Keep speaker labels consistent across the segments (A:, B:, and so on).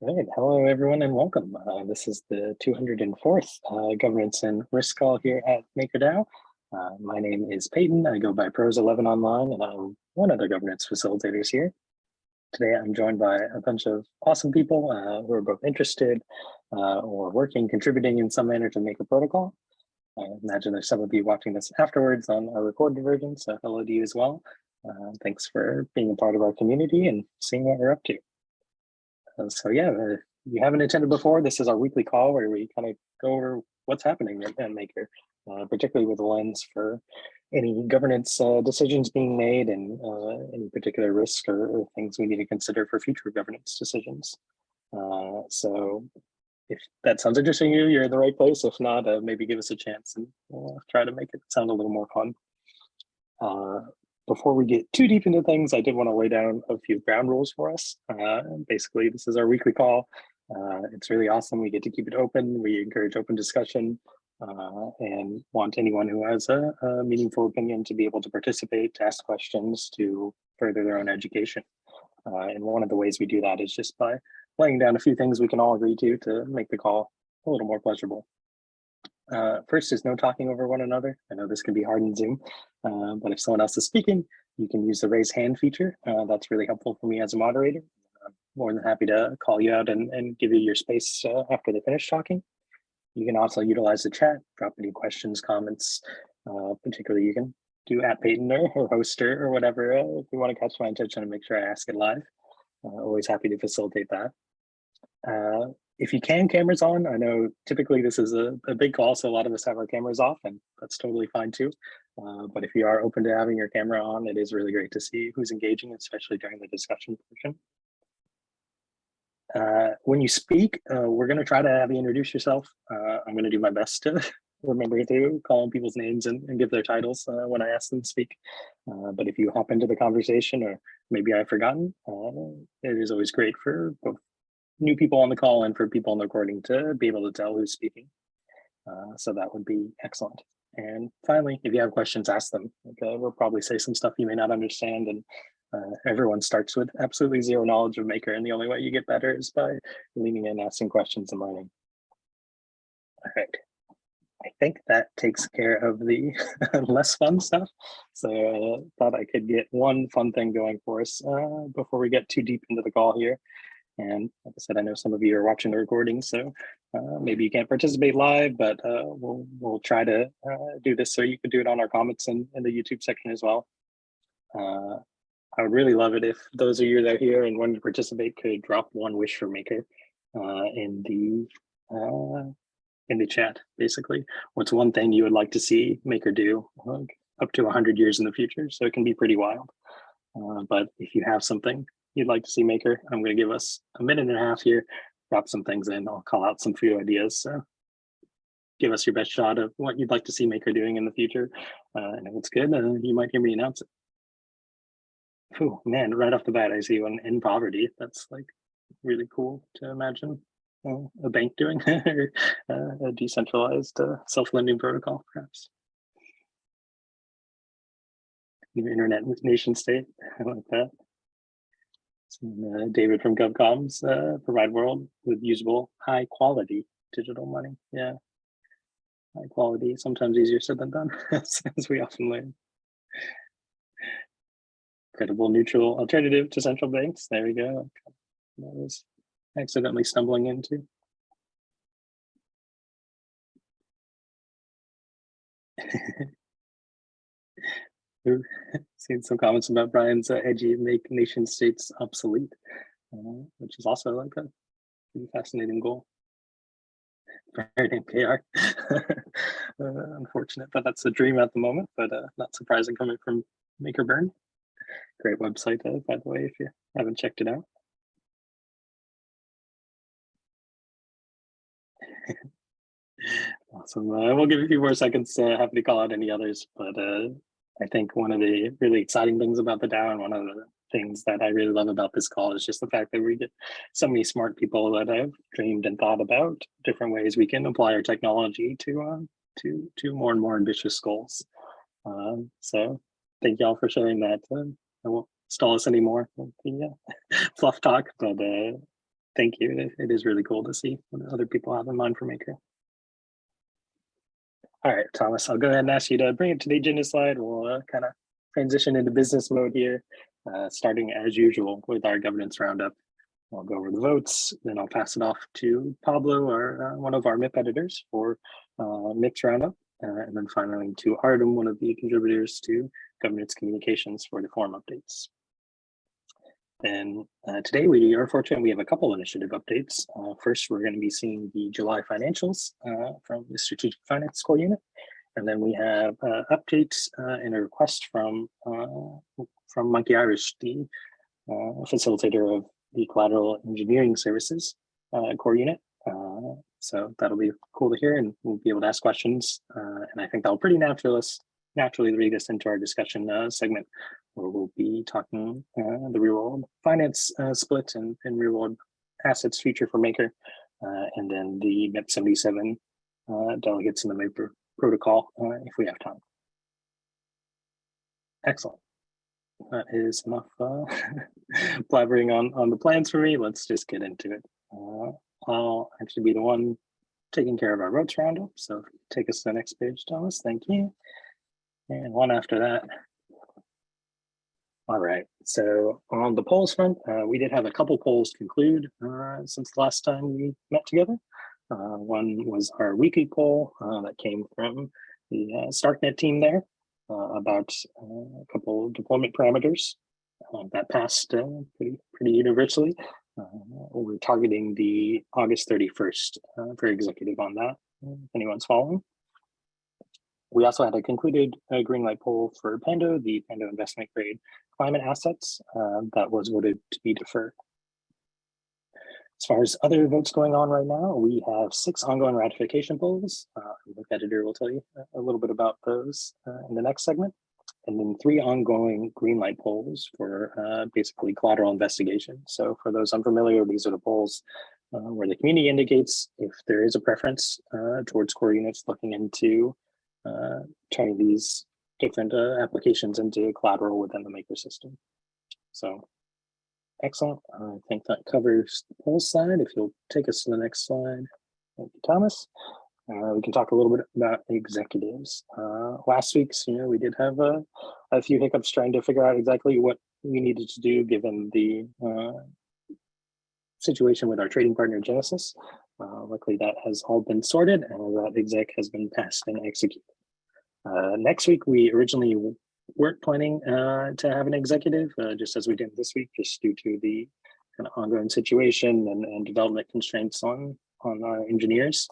A: Right. Hello, everyone, and welcome. This is the 204th Governance and Risk Call here at MakerDAO. My name is Peyton. I go by Pros11 online, and I'm one of the governance facilitators here. Today, I'm joined by a bunch of awesome people who are both interested or working, contributing in some manner to Maker Protocol. I imagine there's some of you watching this afterwards on a recorded version, so hello to you as well. Thanks for being a part of our community and seeing what we're up to. So yeah, if you haven't attended before, this is our weekly call where we kind of go over what's happening in Maker, particularly with a lens for any governance decisions being made and any particular risk or things we need to consider for future governance decisions. So if that sounds interesting to you, you're in the right place. If not, maybe give us a chance and we'll try to make it sound a little more fun. Before we get too deep into things, I did want to lay down a few ground rules for us. Basically, this is our weekly call. It's really awesome. We get to keep it open. We encourage open discussion and want anyone who has a meaningful opinion to be able to participate, to ask questions, to further their own education. And one of the ways we do that is just by laying down a few things we can all agree to make the call a little more pleasurable. First is no talking over one another. I know this can be hard in Zoom, but if someone else is speaking, you can use the raise hand feature. That's really helpful for me as a moderator. I'm more than happy to call you out and give you your space after they finish talking. You can also utilize the chat, drop any questions, comments. Particularly, you can do @Peyton or Hoster or whatever if you want to catch my attention and make sure I ask it live. Always happy to facilitate that. If you can, cameras on. I know typically this is a big call, so a lot of us have our cameras off, and that's totally fine too. But if you are open to having your camera on, it is really great to see who's engaging, especially during the discussion portion. When you speak, we're going to try to have you introduce yourself. I'm going to do my best to remember to call on people's names and give their titles when I ask them to speak. But if you hop into the conversation, or maybe I've forgotten, it is always great for both new people on the call and for people on the recording to be able to tell who's speaking. So that would be excellent. And finally, if you have questions, ask them. We'll probably say some stuff you may not understand, and everyone starts with absolutely zero knowledge of Maker, and the only way you get better is by leaning in, asking questions, and learning. All right. I think that takes care of the less fun stuff. So I thought I could get one fun thing going for us before we get too deep into the call here. And like I said, I know some of you are watching the recording, so maybe you can't participate live, but we'll try to do this so you can do it on our comments in the YouTube section as well. I would really love it if those of you that are here and wanted to participate could drop one wish for Maker in the chat. Basically, what's one thing you would like to see Maker do up to 100 years in the future? So it can be pretty wild. But if you have something you'd like to see Maker, I'm going to give us a minute and a half here, drop some things in. I'll call out some few ideas. So give us your best shot of what you'd like to see Maker doing in the future. And if it's good, you might hear me announce it. Oh man, right off the bat, I see one in poverty. That's like really cool to imagine a bank doing, or a decentralized self-lending protocol, perhaps. New internet nation state, I like that. David from GovComs, provide world with usable high quality digital money. Yeah, high quality, sometimes easier said than done, as we often learn. Credible, neutral alternative to central banks. There we go. I was accidentally stumbling into. Seen some comments about Brian's edgy make nation states obsolete, which is also like a pretty fascinating goal. Very MKR. Unfortunate, but that's a dream at the moment, but not surprising coming from Maker Burn. Great website, by the way, if you haven't checked it out. Awesome. We'll give a few more seconds. Happy to call out any others, but I think one of the really exciting things about the DAO, and one of the things that I really love about this call, is just the fact that we get so many smart people that have dreamed and thought about different ways we can apply our technology to more and more ambitious goals. So thank y'all for sharing that. I won't stall us anymore with the fluff talk, but Thank you. It is really cool to see what other people have in mind for Maker. All right, Thomas, I'll go ahead and ask you to bring it to the agenda slide. We'll kind of transition into business mode here, starting as usual with our governance roundup. I'll go over the votes, then I'll pass it off to Pablo, one of our MIP editors, for MIPs roundup, and then finally to Artem, one of the contributors to governance communications, for the forum updates. And today we are fortunate we have a couple initiative updates. First, we're going to be seeing the July financials from the Strategic Finance Core Unit. And then we have updates and a request from Monkey Irish, the facilitator of the Collateral Engineering Services Core Unit. So that'll be cool to hear, and we'll be able to ask questions. And I think that'll pretty naturally lead us into our discussion segment, where we'll be talking the real world finance split and real world assets future for Maker, and then the MIP 77 delegates in the Maker protocol if we have time. Excellent. That is enough blabbering on the plans for me. Let's just get into it. I'll actually be the one taking care of our votes roundup. So take us to the next page, Thomas. Thank you. And one after that. All right, so on the polls front, we did have a couple polls conclude since the last time we met together. One was our weekly poll that came from the StarkNet team there about a couple deployment parameters that passed pretty universally. We're targeting the August 31st for executive on that, if anyone's following. We also had a concluded green light poll for Pando, the Pando investment grade climate assets that was voted to be deferred. As far as other votes going on right now, we have 6 ongoing ratification polls. The editor will tell you a little bit about those in the next segment. And then 3 ongoing green light polls for basically collateral investigation. So for those unfamiliar, these are the polls where the community indicates if there is a preference towards core units looking into turning these different applications into collateral within the Maker system. So excellent. I think that covers the poll side. If you'll take us to the next slide. Thank you, Thomas. We can talk a little bit about executives. Last week's, we did have a few hiccups trying to figure out exactly what we needed to do given the situation with our trading partner Genesis. Luckily, that has all been sorted and that exec has been passed and executed. Next week, we originally weren't planning to have an executive, just as we did this week, just due to the kind of ongoing situation and development constraints on our engineers.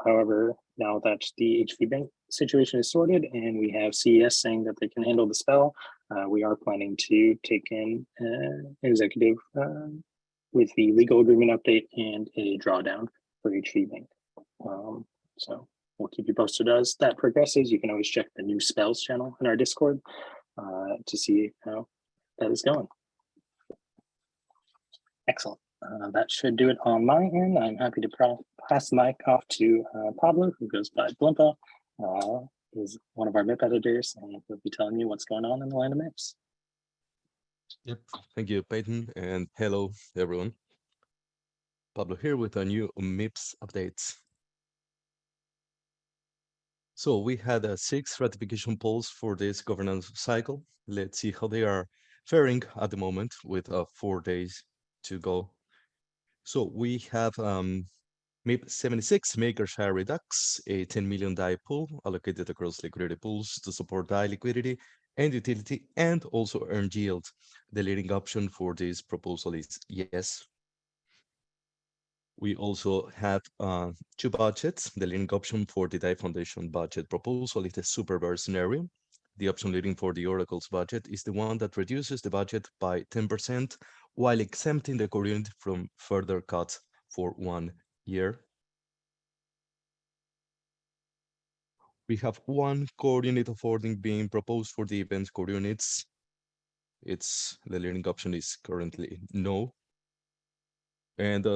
A: However, now that the HV Bank situation is sorted and we have CES saying that they can handle the spell, we are planning to take in an executive with the legal agreement update and a drawdown for HV Bank. So we'll keep you posted as that progresses. You can always check the new spells channel in our Discord to see how that is going. Excellent. That should do it on my end. I'm happy to pass the mic off to Pablo, who goes by 𝘊𝘁𝘆, is one of our MIP editors, and he'll be telling you what's going on in the land of MIPs.
B: Yep, thank you, Peyton, and hello, everyone. Pablo here with a new MIPs updates. So we had 6 ratification polls for this governance cycle. Let's see how they are faring at the moment with 4 days to go. So we have MIP 76 Maker Share Redux, a 10 million DAI pool allocated across liquidity pools to support DAI liquidity and utility and also earn yield. The leading option for this proposal is yes. We also have 2 budgets. The leading option for the DAI Foundation budget proposal is the super bear scenario. The option leading for the Oracle's budget is the one that reduces the budget by 10% while exempting the core unit from further cuts for 1 year. We have 1 core unit of ordering being proposed for the event core units. The leading option is currently no. And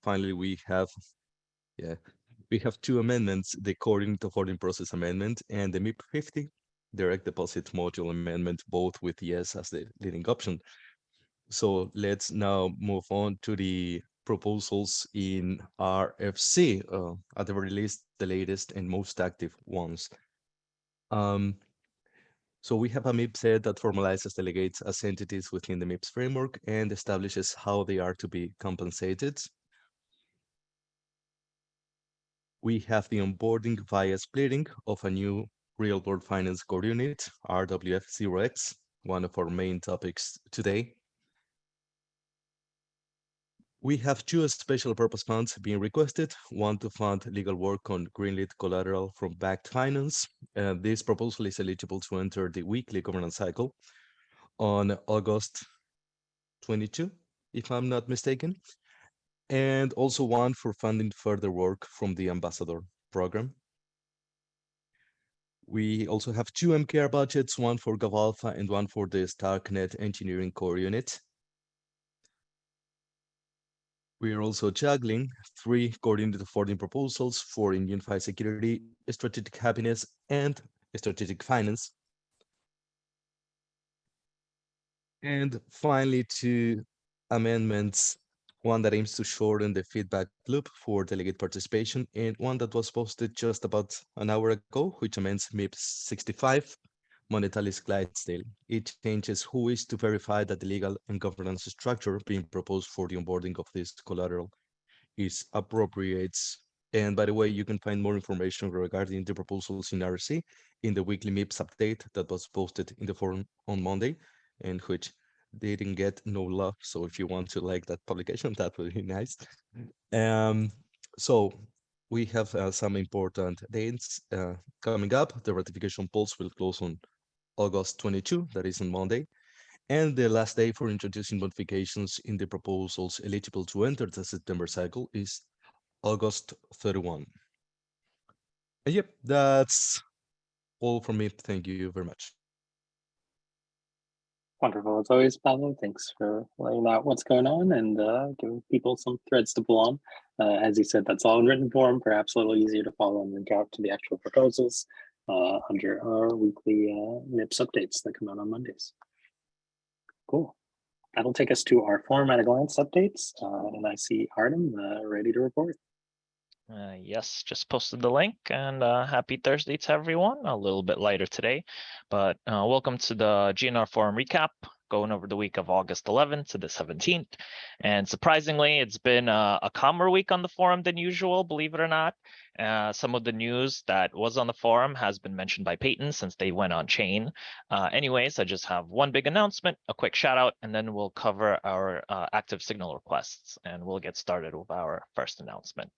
B: finally, we have 2 amendments: the core unit of ordering process amendment and the MIP 50 direct deposit module amendment, both with yes as the leading option. So let's now move on to the proposals in RFC, at the very least, the latest and most active ones. So we have a MIP set that formalizes delegates as entities within the MIPS framework and establishes how they are to be compensated. We have the onboarding via splitting of a new real-world finance core unit, RWF0X, one of our main topics today. We have two special purpose funds being requested, one to fund legal work on greenlit collateral from backed finance. This proposal is eligible to enter the weekly governance cycle on August 22, if I'm not mistaken, and also one for funding further work from the Ambassador program. We also have two MKR budgets, one for GovAlpha and one for the StarkNet engineering core unit. We are also juggling 3 coordinated funding proposals for unified security, strategic happiness, and strategic finance. And finally, 2 amendments, one that aims to shorten the feedback loop for delegate participation, and one that was posted just about an hour ago, which amends MIPS 65, Monetalis Clydesdale. It changes who is to verify that the legal and governance structure being proposed for the onboarding of this collateral is appropriate. And by the way, you can find more information regarding the proposals in RC in the weekly MIPS update that was posted in the forum on Monday, and which didn't get no love. So if you want to like that publication, that would be nice. So we have some important dates coming up. The ratification polls will close on August 22, that is on Monday. And the last day for introducing modifications in the proposals eligible to enter the September cycle is August 31. And yep, that's all from me. Thank you very much.
A: Wonderful as always, Pablo. Thanks for laying out what's going on and giving people some threads to pull on. As you said, that's all in written form, perhaps a little easier to follow and link out to the actual proposals under our weekly MIPS updates that come out on Mondays. Cool. That'll take us to our forum at a glance updates. And I see Artem ready to report.
C: Yes, just posted the link, and happy Thursday to everyone. A little bit lighter today, but welcome to the GNR Forum recap, going over the week of August 11th to the 17th. And surprisingly, it's been a calmer week on the forum than usual, believe it or not. Some of the news that was on the forum has been mentioned by Peyton since they went on chain. Anyways, I just have one big announcement, a quick shout out, and then we'll cover our active signal requests, and we'll get started with our first announcement.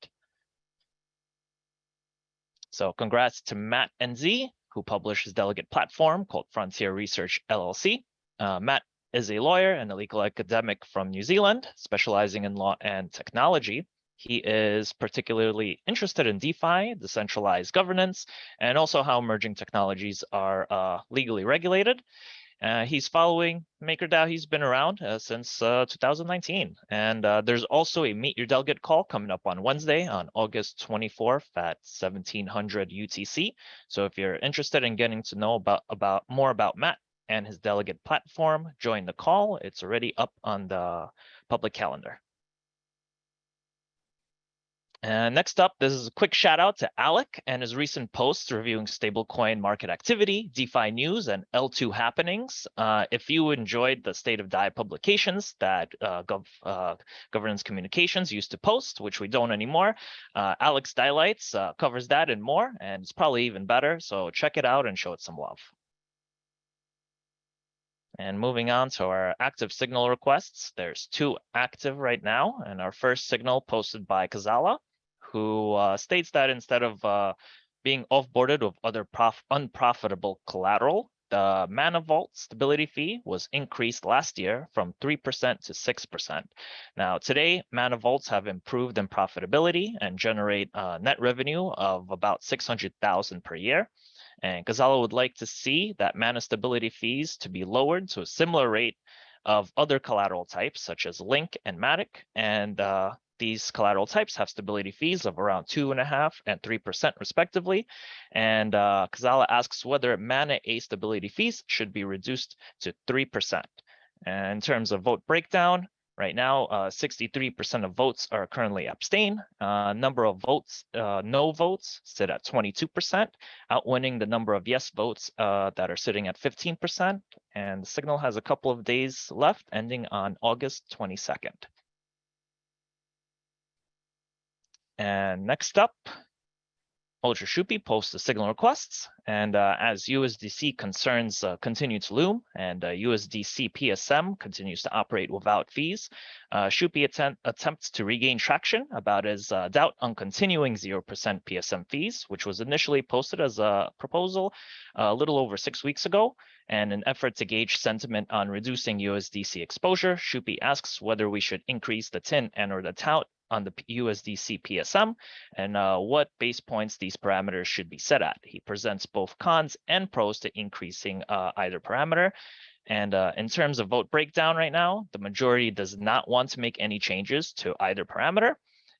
C: So congrats to Matt NZ, who published his delegate platform called Frontier Research LLC. Matt is a lawyer and a legal academic from New Zealand, specializing in law and technology. He is particularly interested in DeFi, decentralized governance, and also how emerging technologies are legally regulated. He's following MakerDAO. He's been around since 2019. And there's also a Meet Your Delegate call coming up on Wednesday on August 24th at 1700 UTC. So if you're interested in getting to know more about Matt and his delegate platform, join the call. It's already up on the public calendar. And next up, this is a quick shout out to Alec and his recent posts reviewing stablecoin market activity, DeFi news, and L2 happenings. If you enjoyed the State of DAI publications that Governance Communications used to post, which we don't anymore, Alec's Daylights covers that and more, and it's probably even better. So check it out and show it some love. And moving on to our active signal requests, there's 2 active right now, and our first signal posted by Kazala, who states that instead of being off-boarded with other unprofitable collateral, the Mana Vault stability fee was increased last year from 3% to 6%. Now, today, Mana Vaults have improved in profitability and generate net revenue of about $600,000 per year. And Kazala would like to see that Mana stability fees to be lowered to a similar rate of other collateral types, such as Link and Matic, and these collateral types have stability fees of around 2.5% and 3% respectively. And Kazala asks whether Mana A stability fees should be reduced to 3%. And in terms of vote breakdown, Right now, 63% of votes are currently abstain. Number of votes, no votes, sit at 22%, outwinning the number of yes votes that are sitting at 15%. And the signal has a couple of days left, ending on August 22nd. And next up, 𝘱𝘪𝘯𝘕 posts the signal requests, and as USDC concerns continue to loom and USDC PSM continues to operate without fees, 𝘱𝘯𝘕 attempts to regain traction about his doubt on continuing 0% PSM fees, which was initially posted as a proposal a little over 6 weeks ago. And in an effort to gauge sentiment on reducing USDC exposure, 𝘱𝘯𝘕 asks whether we should increase the TIN and or the tout on the USDC PSM, and what base points these parameters should be set at. He presents both cons and pros to increasing either parameter. And in terms of vote breakdown right now, the majority does not want to make any changes to either parameter.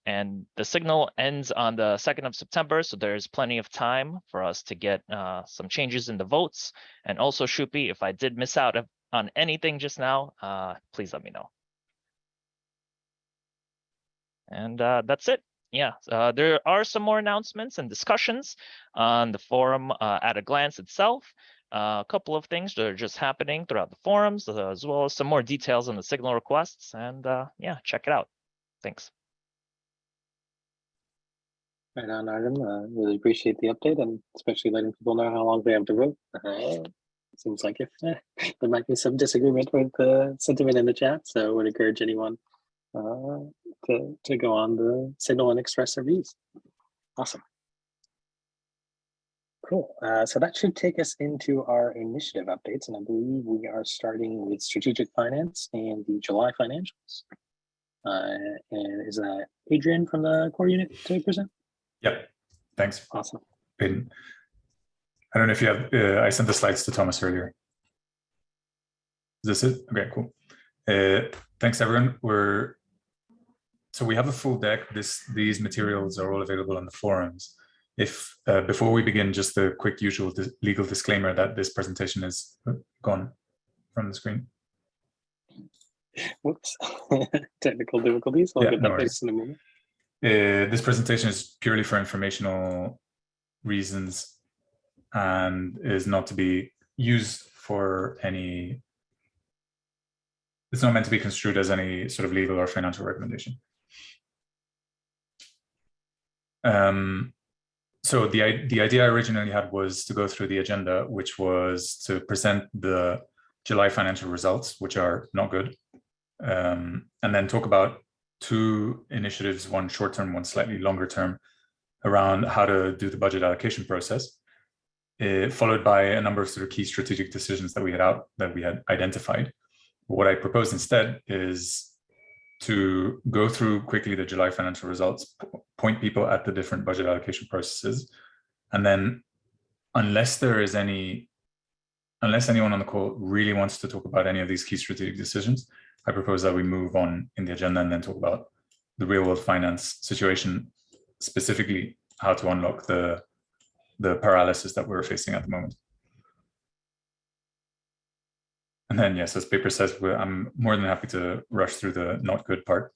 C: And the signal ends on the 2nd of September, so there's plenty of time for us to get some changes in the votes. And also, 𝘱𝘯𝘕, if I did miss out on anything just now, please let me know. And that's it. Yeah, there are some more announcements and discussions on the forum at a glance itself. A couple of things that are just happening throughout the forums, as well as some more details on the signal requests. And yeah, check it out. Thanks.
A: Right on, Artem. Really appreciate the update, and especially letting people know how long they have to vote. Seems like if there might be some disagreement with the sentiment in the chat, so I would encourage anyone to go on the signal and express their views. Awesome. Cool. So that should take us into our initiative updates, and I believe we are starting with strategic finance and the July financials. And is that Adrian from the core unit to present?
D: Yep. Thanks.
A: Awesome.
D: Hayden. I don't know if you have. I sent the slides to Thomas earlier. Is this it? Okay. Cool. Thanks, everyone. So we have a full deck. These materials are all available on the forums. If before we begin, just a quick usual legal disclaimer that this presentation is gone from the screen.
A: Whoops. Technical difficulties. I'll get that fixed in a moment.
D: This presentation is purely for informational reasons and is not to be used for any. It's not meant to be construed as any sort of legal or financial recommendation. So the idea I originally had was to go through the agenda, which was to present the July financial results, which are not good, and then talk about two initiatives, one short-term, one slightly longer term, around how to do the budget allocation process, followed by a number of sort of key strategic decisions that we had identified. What I proposed instead is to go through quickly the July financial results, point people at the different budget allocation processes, and then unless anyone on the call really wants to talk about any of these key strategic decisions, I propose that we move on in the agenda and then talk about the real world finance situation, specifically how to unlock the paralysis that we're facing at the moment. And then, yes, as paper says, I'm more than happy to rush through the not good part.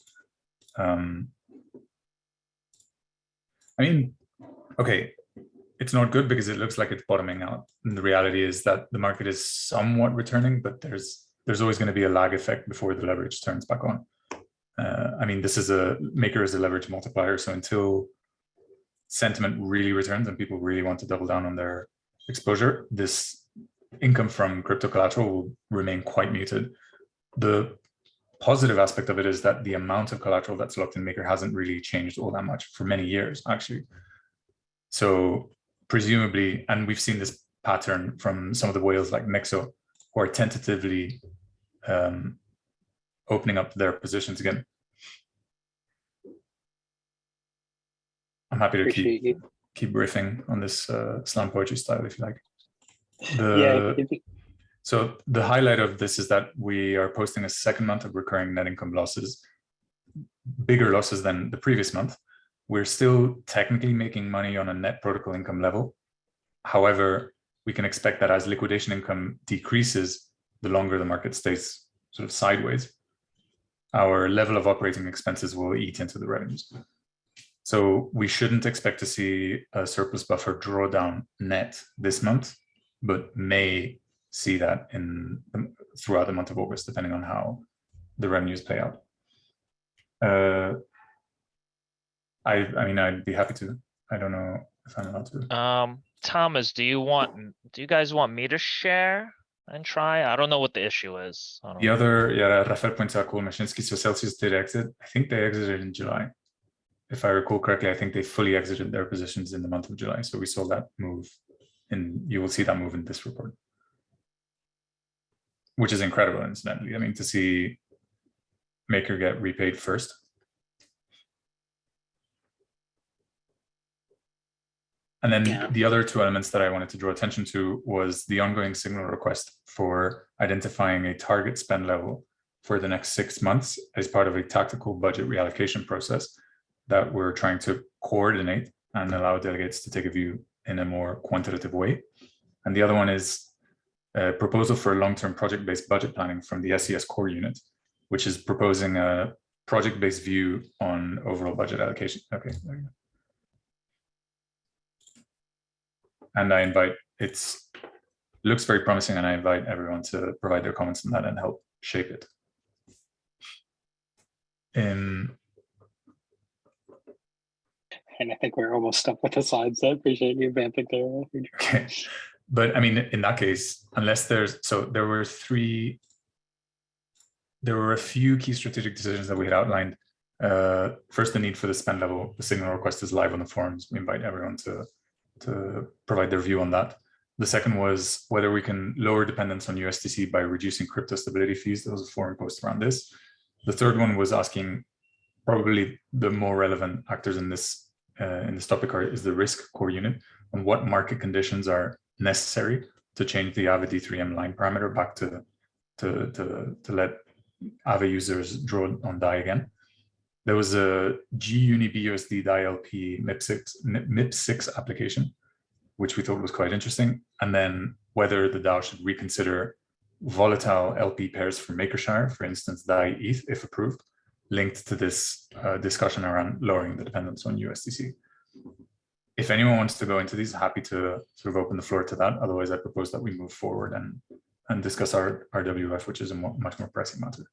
D: I mean, okay, it's not good because it looks like it's bottoming out. And the reality is that the market is somewhat returning, but there's always going to be a lag effect before the leverage turns back on. I mean, Maker is a leverage multiplier. So until sentiment really returns and people really want to double down on their exposure, this income from crypto collateral will remain quite muted. The positive aspect of it is that the amount of collateral that's locked in Maker hasn't really changed all that much for many years, actually. So presumably, and we've seen this pattern from some of the whales like Nexo, who are tentatively opening up their positions again. I'm happy to keep riffing on this slam poetry style if you like. So the highlight of this is that we are posting a second month of recurring net income losses, bigger losses than the previous month. We're still technically making money on a net protocol income level. However, we can expect that as liquidation income decreases, the longer the market stays sort of sideways. our level of operating expenses will eat into the revenues. So we shouldn't expect to see a surplus buffer drawdown net this month, but may see that throughout the month of August, depending on how the revenues play out. I mean, I'd be happy to. I don't know if I'm allowed to.
C: Thomas, do you guys want me to share and try? I don't know what the issue is.
D: The other, yeah, 𝘱𝘳𝘂, 𝘊𝘰𝘳𝘁, so Celsius did exit. I think they exited in July. If I recall correctly, I think they fully exited their positions in the month of July. So we saw that move, and you will see that move in this report, which is incredible, incidentally. I mean, to see Maker get repaid first. And then the other two elements that I wanted to draw attention to was the ongoing signal request for identifying a target spend level for the next 6 months as part of a tactical budget reallocation process that we're trying to coordinate and allow delegates to take a view in a more quantitative way. And the other one is a proposal for long-term project-based budget planning from the SES core unit, which is proposing a project-based view on overall budget allocation. Okay, there you go. And I invite, looks very promising, and I invite everyone to provide their comments on that and help shape it.
A: And I think we're almost up with the slides, so I appreciate you vamping there.
D: Okay, but I mean, in that case, unless there were a few key strategic decisions that we had outlined. First, the need for the spend level. The signal request is live on the forums. We invite everyone to provide their view on that. The second was whether we can lower dependence on USDC by reducing crypto stability fees. There was a forum post around this. The third one was asking, probably the more relevant actors in this topic is the risk core unit, on what market conditions are necessary to change the Aave D3M line parameter back to let Aave users draw on DAI again. There was a 𝘰𝘂𝑛𝑦 DAI LP MIP6 application, which we thought was quite interesting. And then whether the DAO should reconsider volatile LP pairs for MakerShare, for instance, DAI ETH, if approved, linked to this discussion around lowering the dependence on USDC. If anyone wants to go into these, happy to sort of open the floor to that. Otherwise, I propose that we move forward and discuss our RWF, which is a much more pressing matter.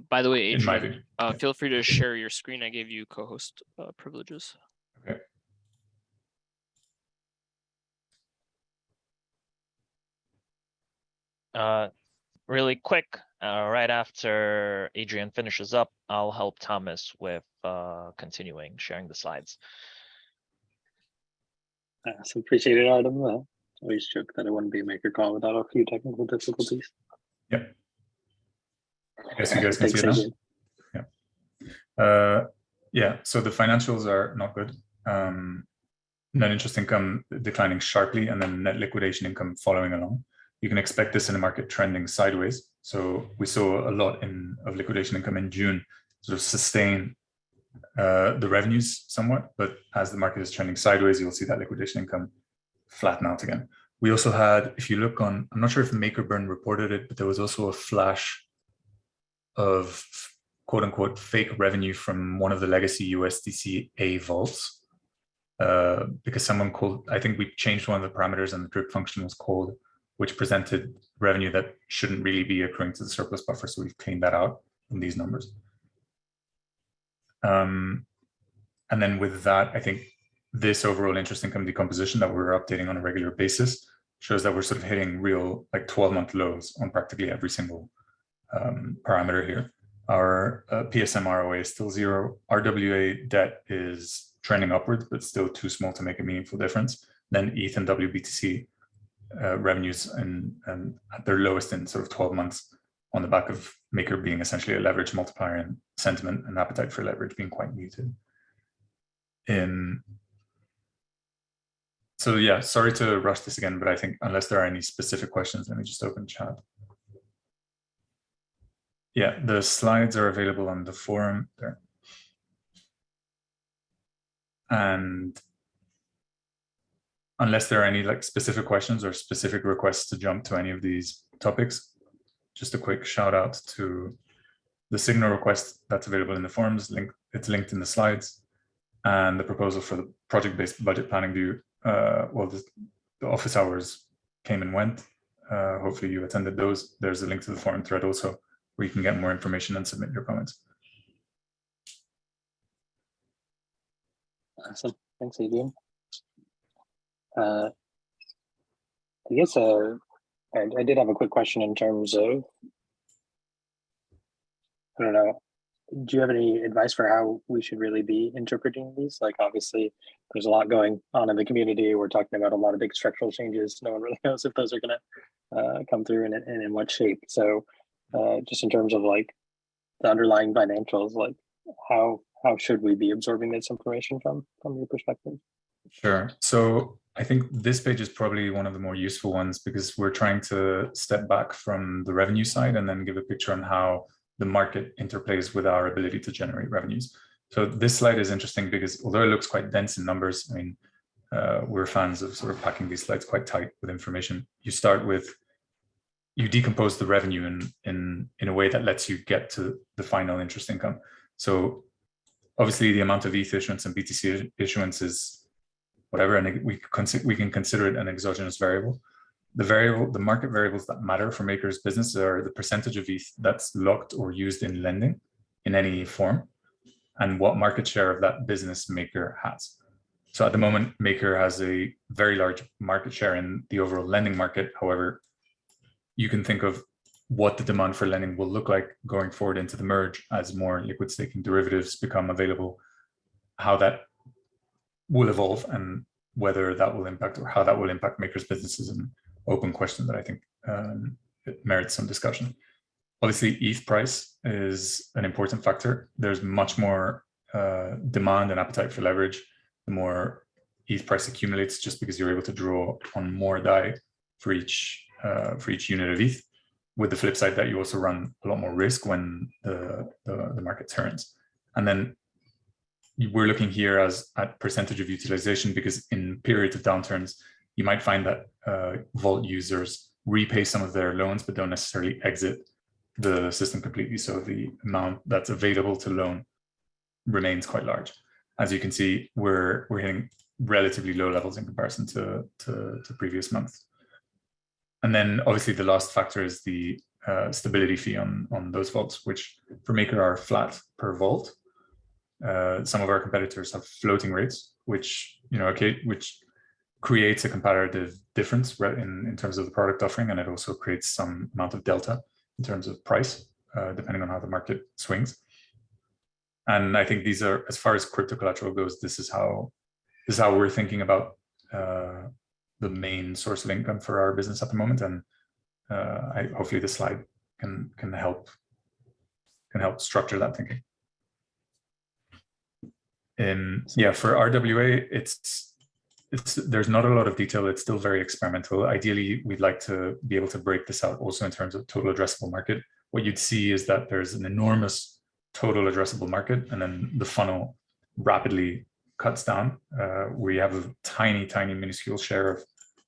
E: By the way, Adrian,
D: in my view.
E: feel free to share your screen. I gave you co-host privileges.
D: Okay.
C: Really quick, right after Adrian finishes up, I'll help Thomas with continuing sharing the slides.
A: So appreciate it, Artem. Always joke that it wouldn't be a maker call without a few technical difficulties.
D: Yep. I guess you guys can see it now. Yeah. Yeah. So the financials are not good. Net interest income declining sharply, and then net liquidation income following along. You can expect this in the market trending sideways. So we saw a lot of liquidation income in June sort of sustain the revenues somewhat, but as the market is trending sideways, you'll see that liquidation income flatten out again. We also had, if you look on, I'm not sure if MakerBurn reported it, but there was also a flash of quote unquote fake revenue from one of the legacy USDC A vaults, because someone called, I think we changed one of the parameters and the drip function was called, which presented revenue that shouldn't really be accruing to the surplus buffer. So we've cleaned that out in these numbers. And then with that, I think this overall interest income decomposition that we're updating on a regular basis shows that we're sort of hitting real like 12-month lows on practically every single parameter here. Our PSM ROA is still 0. RWA debt is trending upwards, but still too small to make a meaningful difference. Then ETH and WBTC revenues and at their lowest in sort of 12 months on the back of Maker being essentially a leverage multiplier, and sentiment and appetite for leverage being quite muted. So yeah, sorry to rush this again, but I think unless there are any specific questions, let me just open chat. Yeah, the slides are available on the forum there. And unless there are any like specific questions or specific requests to jump to any of these topics, just a quick shout out to the signal request that's available in the forums, it's linked in the slides, and the proposal for the project-based budget planning view. Well, the office hours came and went. Hopefully you attended those. There's a link to the forum thread also, where you can get more information and submit your comments.
A: Awesome. Thanks, Adrian. I guess I did have a quick question in terms of, I don't know, do you have any advice for how we should really be interpreting these? Like, obviously, there's a lot going on in the community. We're talking about a lot of big structural changes. No one really knows if those are going to come through and in what shape. So just in terms of like the underlying financials, like how should we be absorbing this information from your perspective?
D: Sure. So I think this page is probably one of the more useful ones, because we're trying to step back from the revenue side and then give a picture on how the market interplays with our ability to generate revenues. So this slide is interesting because although it looks quite dense in numbers, I mean, we're fans of sort of packing these slides quite tight with information. You decompose the revenue in a way that lets you get to the final interest income. So obviously the amount of ETH issuance and BTC issuance is whatever, and we can consider it an exogenous variable. The market variables that matter for Maker's business are the percentage of ETH that's locked or used in lending in any form, and what market share of that business Maker has. So at the moment, Maker has a very large market share in the overall lending market. However, you can think of what the demand for lending will look like going forward into the merge as more liquid staking derivatives become available, how that will evolve and whether that will impact or how that will impact Maker's businesses, an open question that I think it merits some discussion. Obviously, ETH price is an important factor. There's much more demand and appetite for leverage the more ETH price accumulates, just because you're able to draw on more DAI for each unit of ETH. With the flip side that you also run a lot more risk when the market turns. And then we're looking here at percentage of utilization, because in periods of downturns, you might find that Vault users repay some of their loans, but don't necessarily exit the system completely. So the amount that's available to loan remains quite large. As you can see, we're hitting relatively low levels in comparison to previous months. And then obviously the last factor is the stability fee on those vaults, which for Maker are flat per vault. Some of our competitors have floating rates, which which creates a comparative difference in terms of the product offering, and it also creates some amount of delta in terms of price, depending on how the market swings. And I think these are, as far as crypto collateral goes, this is how we're thinking about the main source of income for our business at the moment. And hopefully this slide can help structure that thinking. Yeah, for RWA, there's not a lot of detail. It's still very experimental. Ideally, we'd like to be able to break this out also in terms of total addressable market. What you'd see is that there's an enormous total addressable market, and then the funnel rapidly cuts down. We have a tiny minuscule share of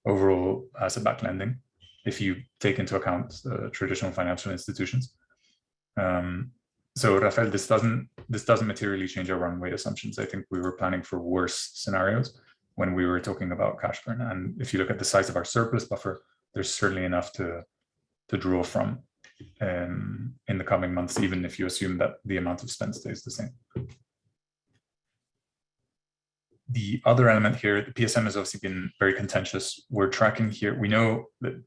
D: overall asset-backed lending, if you take into account traditional financial institutions. So Rafael, this doesn't materially change our runway assumptions. I think we were planning for worse scenarios when we were talking about cash burn. And if you look at the size of our surplus buffer, there's certainly enough to draw from in the coming months, even if you assume that the amount of spend stays the same. The other element here, the PSM has obviously been very contentious. We're tracking here. We know that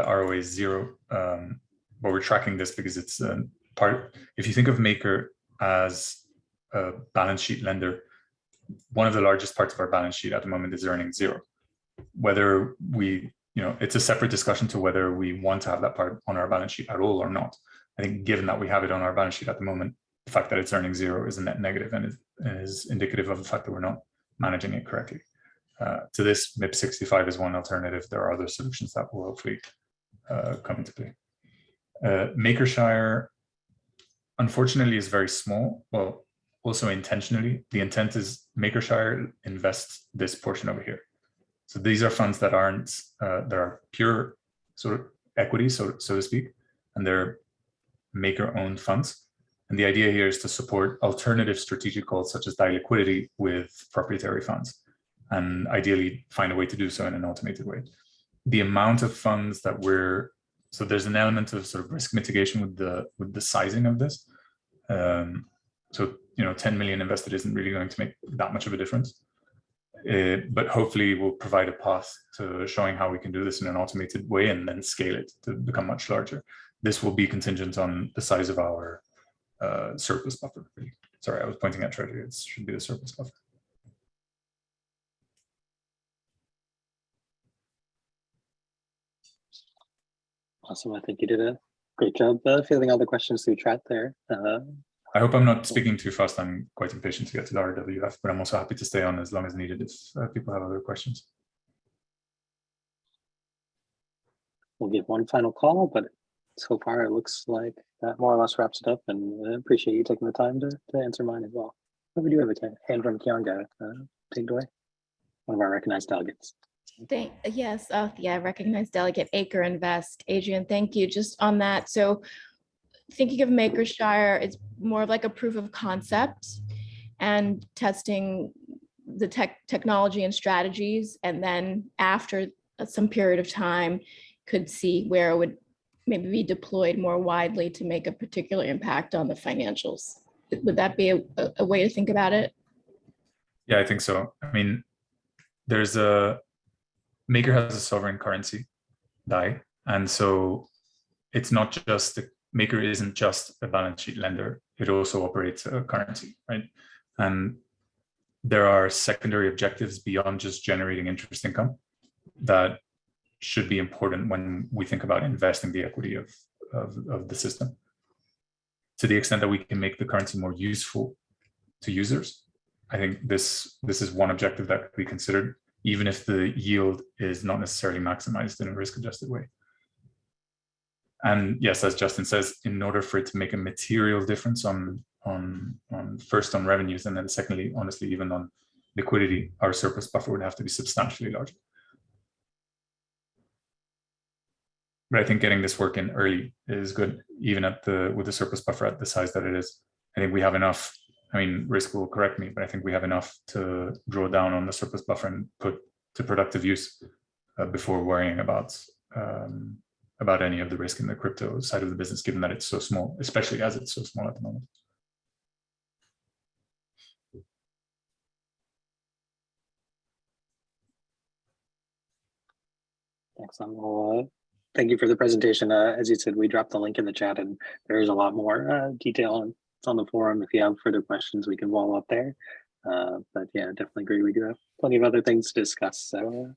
D: ROA is 0, but we're tracking this because it's part. If you think of Maker as a balance sheet lender, one of the largest parts of our balance sheet at the moment is earning 0. Whether it's a separate discussion to whether we want to have that part on our balance sheet at all or not. I think given that we have it on our balance sheet at the moment, the fact that it's earning 0 is a net negative, and is indicative of the fact that we're not managing it correctly. To this, MIP 65 is one alternative. There are other solutions that will hopefully come into play. Makershire, unfortunately, is very small. Well, also intentionally, the intent is Makershire invests this portion over here. So these are funds that are pure sort of equity, so to speak, and they're Maker-owned funds. And the idea here is to support alternative strategic goals such as liquidity with proprietary funds, and ideally find a way to do so in an automated way. The amount of funds that so there's an element of sort of risk mitigation with the sizing of this. So 10 million invested isn't really going to make that much of a difference. But hopefully we'll provide a path to showing how we can do this in an automated way and then scale it to become much larger. This will be contingent on the size of our surplus buffer. Sorry, I was pointing at treasury. It should be the surplus buffer.
A: Awesome. I think you did a great job fielding all the questions through chat there.
D: I hope I'm not speaking too fast. I'm quite impatient to get to the RWF, but I'm also happy to stay on as long as needed if people have other questions.
A: We'll give one final call, but so far it looks like that more or less wraps it up, and I appreciate you taking the time to answer mine as well. But we do have a hand from Kianga. Take it away. One of our recognized delegates.
F: Yes, recognized delegate Acre Invest. Adrian, thank you. Just on that, so thinking of Makershire, it's more of like a proof of concept and testing the technology and strategies, and then after some period of time could see where it would maybe be deployed more widely to make a particular impact on the financials. Would that be a way to think about it?
D: Yeah, I think so. I mean, Maker has a sovereign currency, DAI, and so it's not just Maker isn't just a balance sheet lender, it also operates a currency, right? And there are secondary objectives beyond just generating interest income that should be important when we think about investing the equity of the system. To the extent that we can make the currency more useful to users, I think this is one objective that could be considered, even if the yield is not necessarily maximized in a risk-adjusted way. And yes, as Justin says, in order for it to make a material difference on first on revenues, and then secondly, honestly, even on liquidity, our surplus buffer would have to be substantially larger. But I think getting this work in early is good, even with the surplus buffer at the size that it is. I think we have enough. I mean, Risk will correct me, but I think we have enough to draw down on the surplus buffer and put to productive use before worrying about any of the risk in the crypto side of the business, given that it's so small, especially as it's so small at the moment.
A: Excellent. Well, thank you for the presentation. As you said, we dropped the link in the chat, and there is a lot more detail, and it's on the forum. If you have further questions, we can follow up there. But yeah, definitely agree. We do have plenty of other things to discuss. So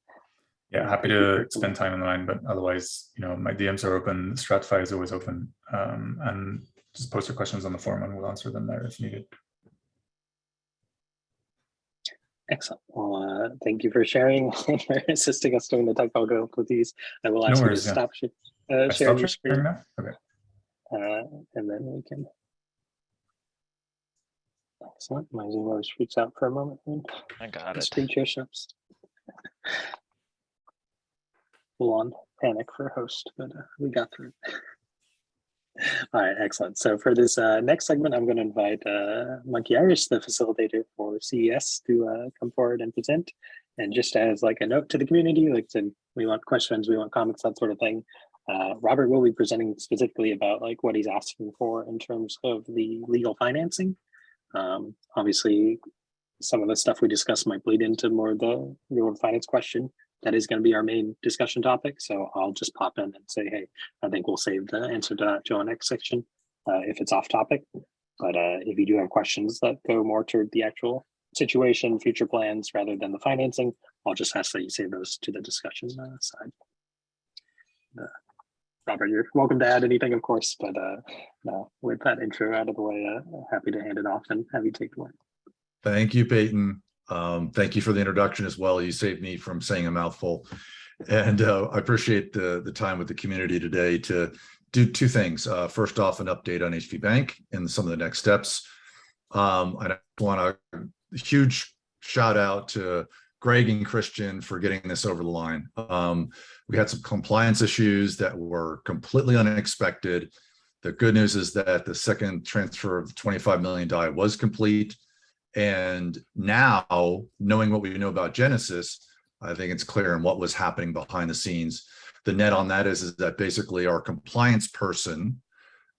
D: yeah, happy to spend time on the line, but otherwise, my DMs are open. Stratify is always open, and just post your questions on the forum, and we'll answer them there if needed.
A: Excellent. Well, thank you for sharing and for assisting us doing the technical difficulties. I will ask you to stop sharing your screen
D: now. Okay.
A: And then we can. Excellent. My Zoom always freaks out for a moment.
C: I got it.
A: Screen share stops. Full on panic for host, but we got through. All right, excellent. So for this next segment, I'm going to invite Monkey Irish, the facilitator for CES, to come forward and present. And just as like a note to the community, like I said, we want questions, we want comments, that sort of thing. Robert will be presenting specifically about like what he's asking for in terms of the legal financing. Obviously, some of the stuff we discussed might bleed into more of the legal finance question. That is going to be our main discussion topic. So I'll just pop in and say, hey, I think we'll save the answer to that to our next section if it's off topic. But if you do have questions that go more toward the actual situation, future plans, rather than the financing, I'll just ask that you save those to the discussion side. Robert, you're welcome to add anything, of course, but no, with that intro out of the way, happy to hand it off and have you take it away.
G: Thank you, Peyton. Thank you for the introduction as well. You saved me from saying a mouthful. And I appreciate the time with the community today to do two things. First off, an update on HV Bank and some of the next steps. I want a huge shout out to Greg and Christian for getting this over the line. We had some compliance issues that were completely unexpected. The good news is that the second transfer of the $25 million was complete. And now, knowing what we know about Genesis, I think it's clear in what was happening behind the scenes. The net on that is that basically our compliance person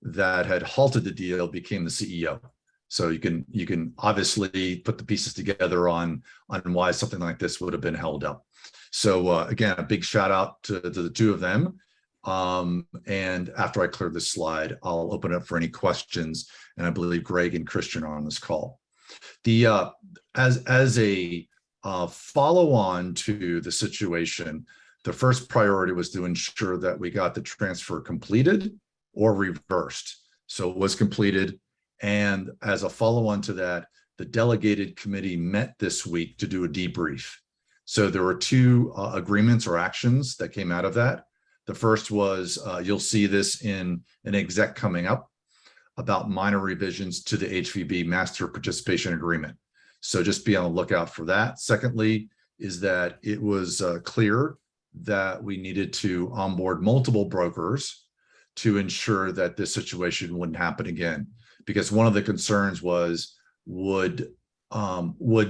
G: that had halted the deal became the CEO. So you can obviously put the pieces together on why something like this would have been held up. So again, a big shout out to the two of them. And after I clear this slide, I'll open up for any questions. And I believe Greg and Christian are on this call. As a follow on to the situation, the first priority was to ensure that we got the transfer completed or reversed. So it was completed. And as a follow on to that, the delegated committee met this week to do a debrief. So there were two agreements or actions that came out of that. The first was, you'll see this in an exec coming up, about minor revisions to the HVB Master Participation Agreement. So just be on the lookout for that. Secondly, is that it was clear that we needed to onboard multiple brokers to ensure that this situation wouldn't happen again. Because one of the concerns was, would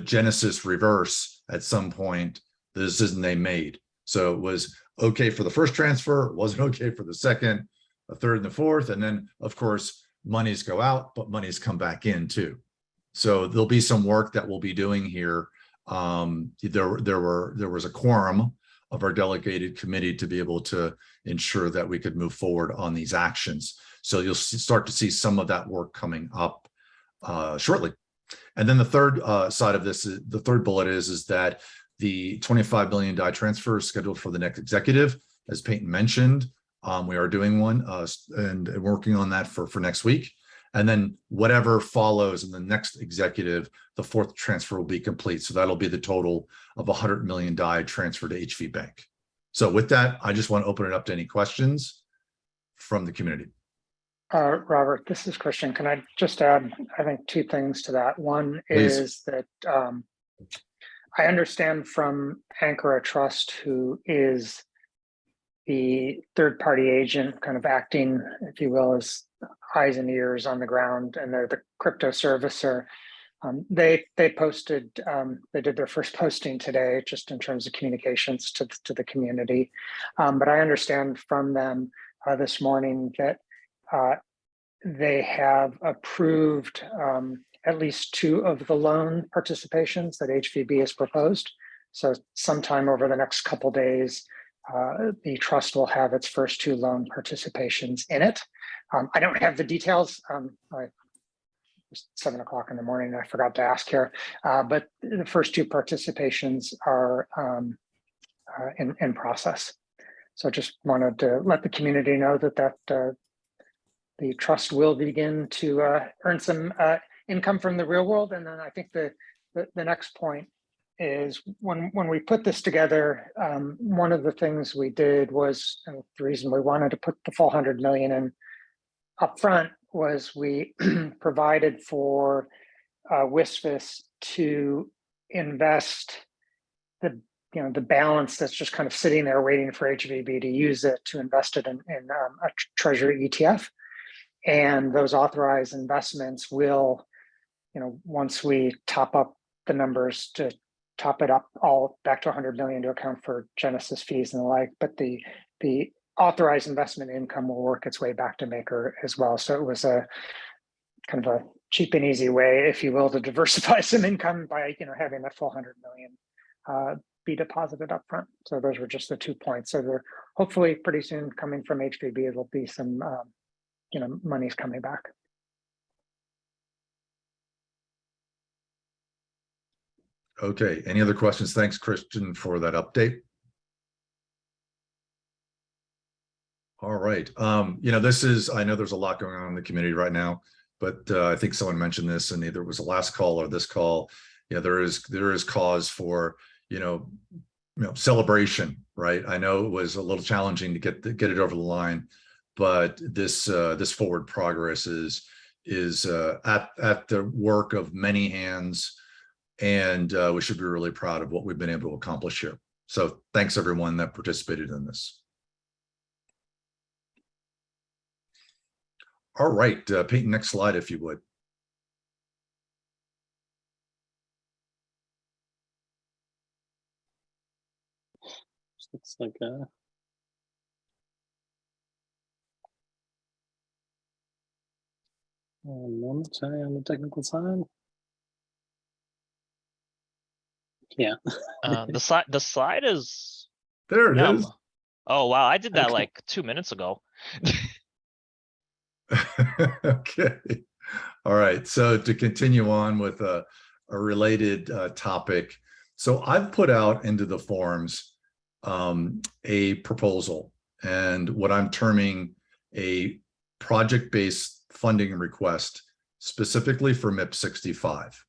G: Genesis reverse at some point the decision they made? So it was okay for the first transfer, it wasn't okay for the second, the third, and the fourth. And then, of course, monies go out, but monies come back in too. So there'll be some work that we'll be doing here. There was a quorum of our delegated committee to be able to ensure that we could move forward on these actions. So you'll start to see some of that work coming up shortly. And then the third side of this, the third bullet is that the $25 million transfer is scheduled for the next executive. As Peyton mentioned, we are doing one and working on that for next week. And then whatever follows in the next executive, the fourth transfer will be complete. So that'll be the total of $100 million transfer to HV Bank. So with that, I just want to open it up to any questions from the community.
H: Robert, this is Christian. Can I just add, I think, two things to that. One
G: Please.
H: is that I understand from Ankara Trust, who is the third-party agent, kind of acting, if you will, as eyes and ears on the ground, and they're the crypto servicer. They posted, they did their first posting today, just in terms of communications to the community. But I understand from them this morning that they have approved at least two of the loan participations that HVB has proposed. So sometime over the next couple of days, the trust will have its first two loan participations in it. I don't have the details. It's 7 o'clock in the morning, I forgot to ask here, but the first two participations are in process. So just wanted to let the community know that the trust will begin to earn some income from the real world. And then I think the next point is when we put this together, one of the things we did was, and the reason we wanted to put the full 100 million in up front was we provided for WSFS to invest the balance that's just kind of sitting there waiting for HVB to use it to invest it in a treasury ETF. And those authorized investments will, once we top up the numbers to top it up all back to 100 million to account for Genesis fees and the like, but the authorized investment income will work its way back to Maker as well. So it was a kind of a cheap and easy way, if you will, to diversify some income by having that full 100 million be deposited up front. So those were just the 2 points. So they're hopefully pretty soon coming from HVB. There'll be some money's coming back.
G: Okay, any other questions? Thanks, Christian, for that update. All right, this is, I know there's a lot going on in the community right now, but I think someone mentioned this in either it was the last call or this call. There is cause for, celebration, right? I know it was a little challenging to get it over the line, but this forward progress is at the work of many hands, and we should be really proud of what we've been able to accomplish here. So thanks everyone that participated in this. All right, Peyton, next slide, if you would.
A: Looks like a one moment, sorry, on the technical side. Yeah.
C: The slide is.
G: There it is.
C: Oh wow, I did that
A: Okay.
C: like 2 minutes ago.
G: Okay. All right. So to continue on with a related topic. So I've put out into the forums a proposal and what I'm terming a project-based funding request specifically for MIP 65.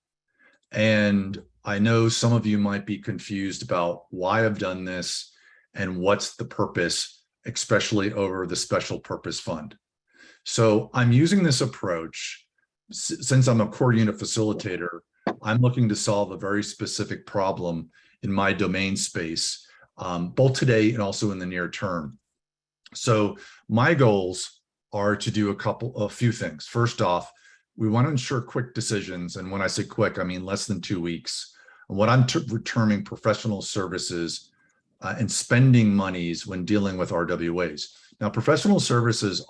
G: And I know some of you might be confused about why I've done this and what's the purpose, especially over the special purpose fund. So I'm using this approach since I'm a core unit facilitator. I'm looking to solve a very specific problem in my domain space, both today and also in the near term. So my goals are to do a few things. First off, we want to ensure quick decisions. And when I say quick, I mean less than 2 weeks. And what I'm terming professional services and spending monies when dealing with RWAs. Now, professional services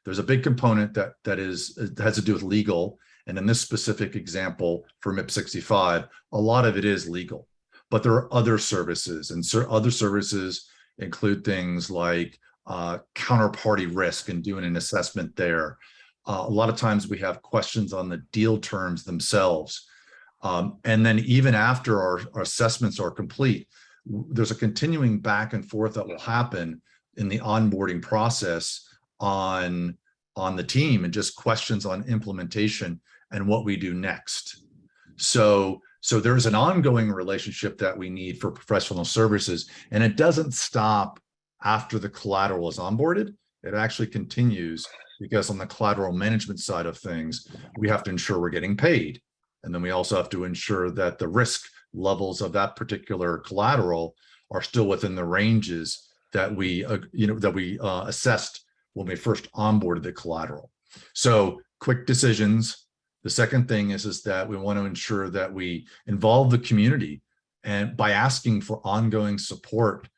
G: there's a big component that has to do with legal. And in this specific example for MIP 65, a lot of it is legal, but there are other services, and other services include things like counterparty risk and doing an assessment there. A lot of times we have questions on the deal terms themselves. And then even after our assessments are complete, there's a continuing back and forth that will happen in the onboarding process on the team and just questions on implementation and what we do next. So there's an ongoing relationship that we need for professional services, and it doesn't stop after the collateral is onboarded. It actually continues because on the collateral management side of things, we have to ensure we're getting paid. And then we also have to ensure that the risk levels of that particular collateral are still within the ranges that we assessed when we first onboarded the collateral. So quick decisions. The second thing is that we want to ensure that we involve the community, and by asking for ongoing support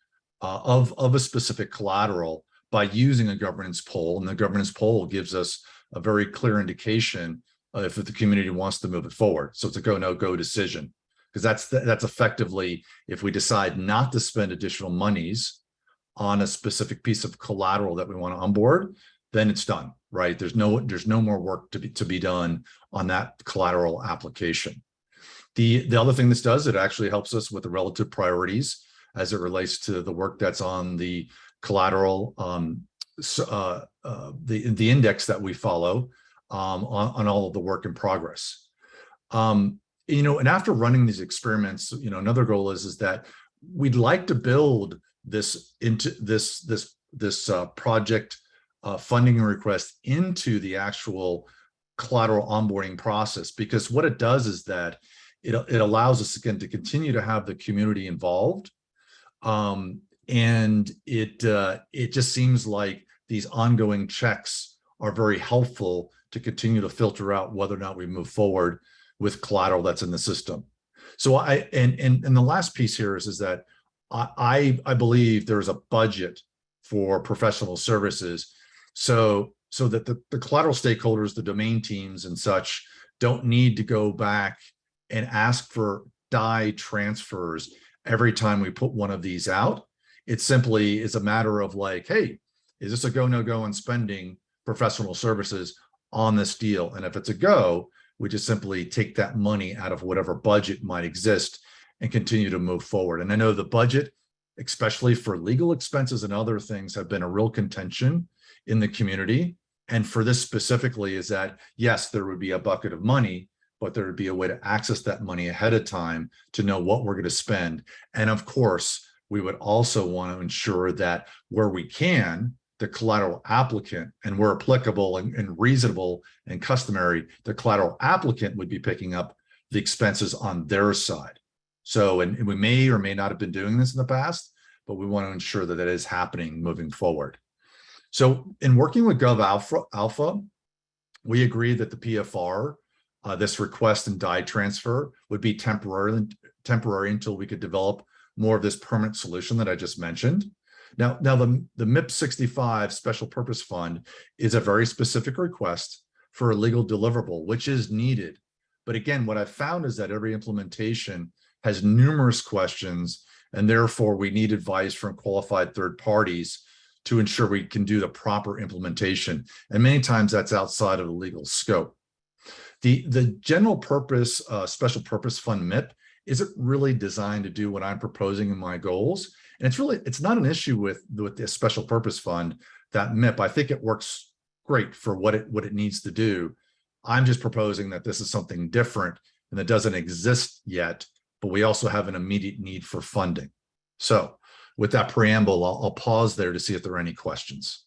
G: of a specific collateral by using a governance poll. And the governance poll gives us a very clear indication if the community wants to move it forward. So it's a go, no go decision, because that's effectively if we decide not to spend additional monies on a specific piece of collateral that we want to onboard, then it's done, right? There's no more work to be done on that collateral application. The other thing this does, it actually helps us with the relative priorities as it relates to the work that's on the collateral, the index that we follow on all of the work in progress. And after running these experiments, another goal is that we'd like to build this into this project funding request into the actual collateral onboarding process, because what it does is that it allows us again to continue to have the community involved, and it just seems like these ongoing checks are very helpful to continue to filter out whether or not we move forward with collateral that's in the system. So and the last piece here is that I believe there's a budget for professional services, so that the collateral stakeholders, the domain teams and such, don't need to go back and ask for DAI transfers every time we put one of these out. It simply is a matter of like, hey, is this a go, no go on spending professional services on this deal? And if it's a go, we just simply take that money out of whatever budget might exist and continue to move forward. And I know the budget, especially for legal expenses and other things, have been a real contention in the community. And for this specifically is that, yes, there would be a bucket of money, but there would be a way to access that money ahead of time to know what we're going to spend. And of course, we would also want to ensure that where we can, the collateral applicant, and where applicable and reasonable and customary, the collateral applicant would be picking up the expenses on their side. So, and we may or may not have been doing this in the past, but we want to ensure that that is happening moving forward. So in working with GovAlpha, We agree that the PFR, this request and die transfer, would be temporary until we could develop more of this permanent solution that I just mentioned. Now the MIP 65 Special Purpose Fund is a very specific request for a legal deliverable, which is needed. But again, what I've found is that every implementation has numerous questions, and therefore we need advice from qualified third parties to ensure we can do the proper implementation. And many times that's outside of the legal scope. The general purpose Special Purpose Fund MIP isn't really designed to do what I'm proposing in my goals. And it's not an issue with the Special Purpose Fund, that MIP. I think it works great for what it needs to do. I'm just proposing that this is something different and that doesn't exist yet, but we also have an immediate need for funding. So with that preamble, I'll pause there to see if there are any questions.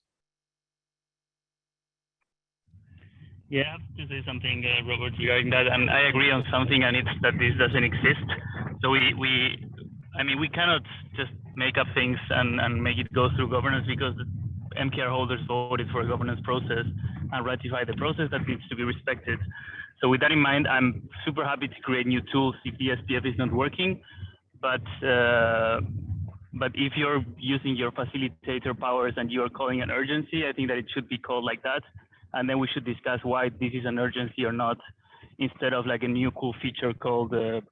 I: Yeah, I have to say something, Robert, regarding that, and I agree on something, and it's that this doesn't exist. So I mean, we cannot just make up things and make it go through governance, because the MKR holders voted for a governance process and ratify the process that needs to be respected. So with that in mind, I'm super happy to create new tools if the SPF is not working, but if you're using your facilitator powers and you're calling an urgency, I think that it should be called like that. And then we should discuss why this is an urgency or not, instead of like a new cool feature called PFR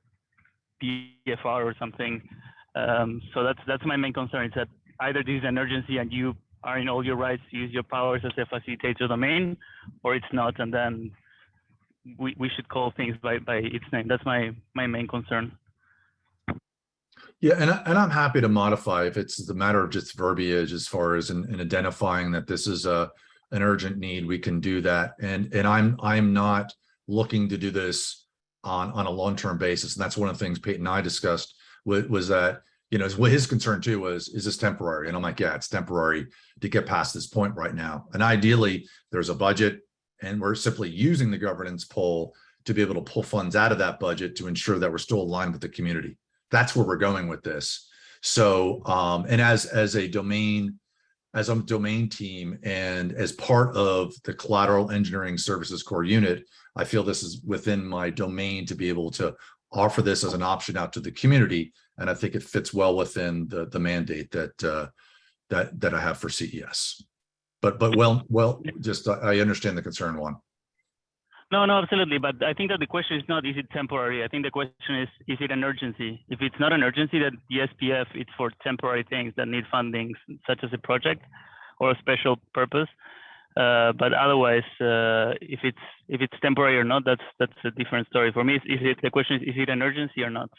I: or something. So that's my main concern, is that either this is an urgency and you are in all your rights to use your powers as a facilitator domain, or it's not, and then we should call things by its name. That's my main concern.
G: Yeah, and I'm happy to modify if it's the matter of just verbiage as far as in identifying that this is an urgent need. We can do that, and I'm not looking to do this on a long-term basis. And that's one of the things Pete and I discussed was that, you know, what his concern too was, is this temporary? And I'm like, yeah, it's temporary to get past this point right now. And ideally there's a budget, and we're simply using the governance pool to be able to pull funds out of that budget to ensure that we're still aligned with the community. That's where we're going with this. So, and as a domain team and as part of the Collateral Engineering Services Core Unit, I feel this is within my domain to be able to offer this as an option out to the community. And I think it fits well within the mandate that I have for CES. But just I understand the concern, Juan.
I: No, absolutely. But I think that the question is not, is it temporary? I think the question is it an urgency? If it's not an urgency, that the SPF, it's for temporary things that need funding, such as a project or a special purpose. But otherwise, if it's temporary or not, that's a different story. For me, the question is it an urgency or not?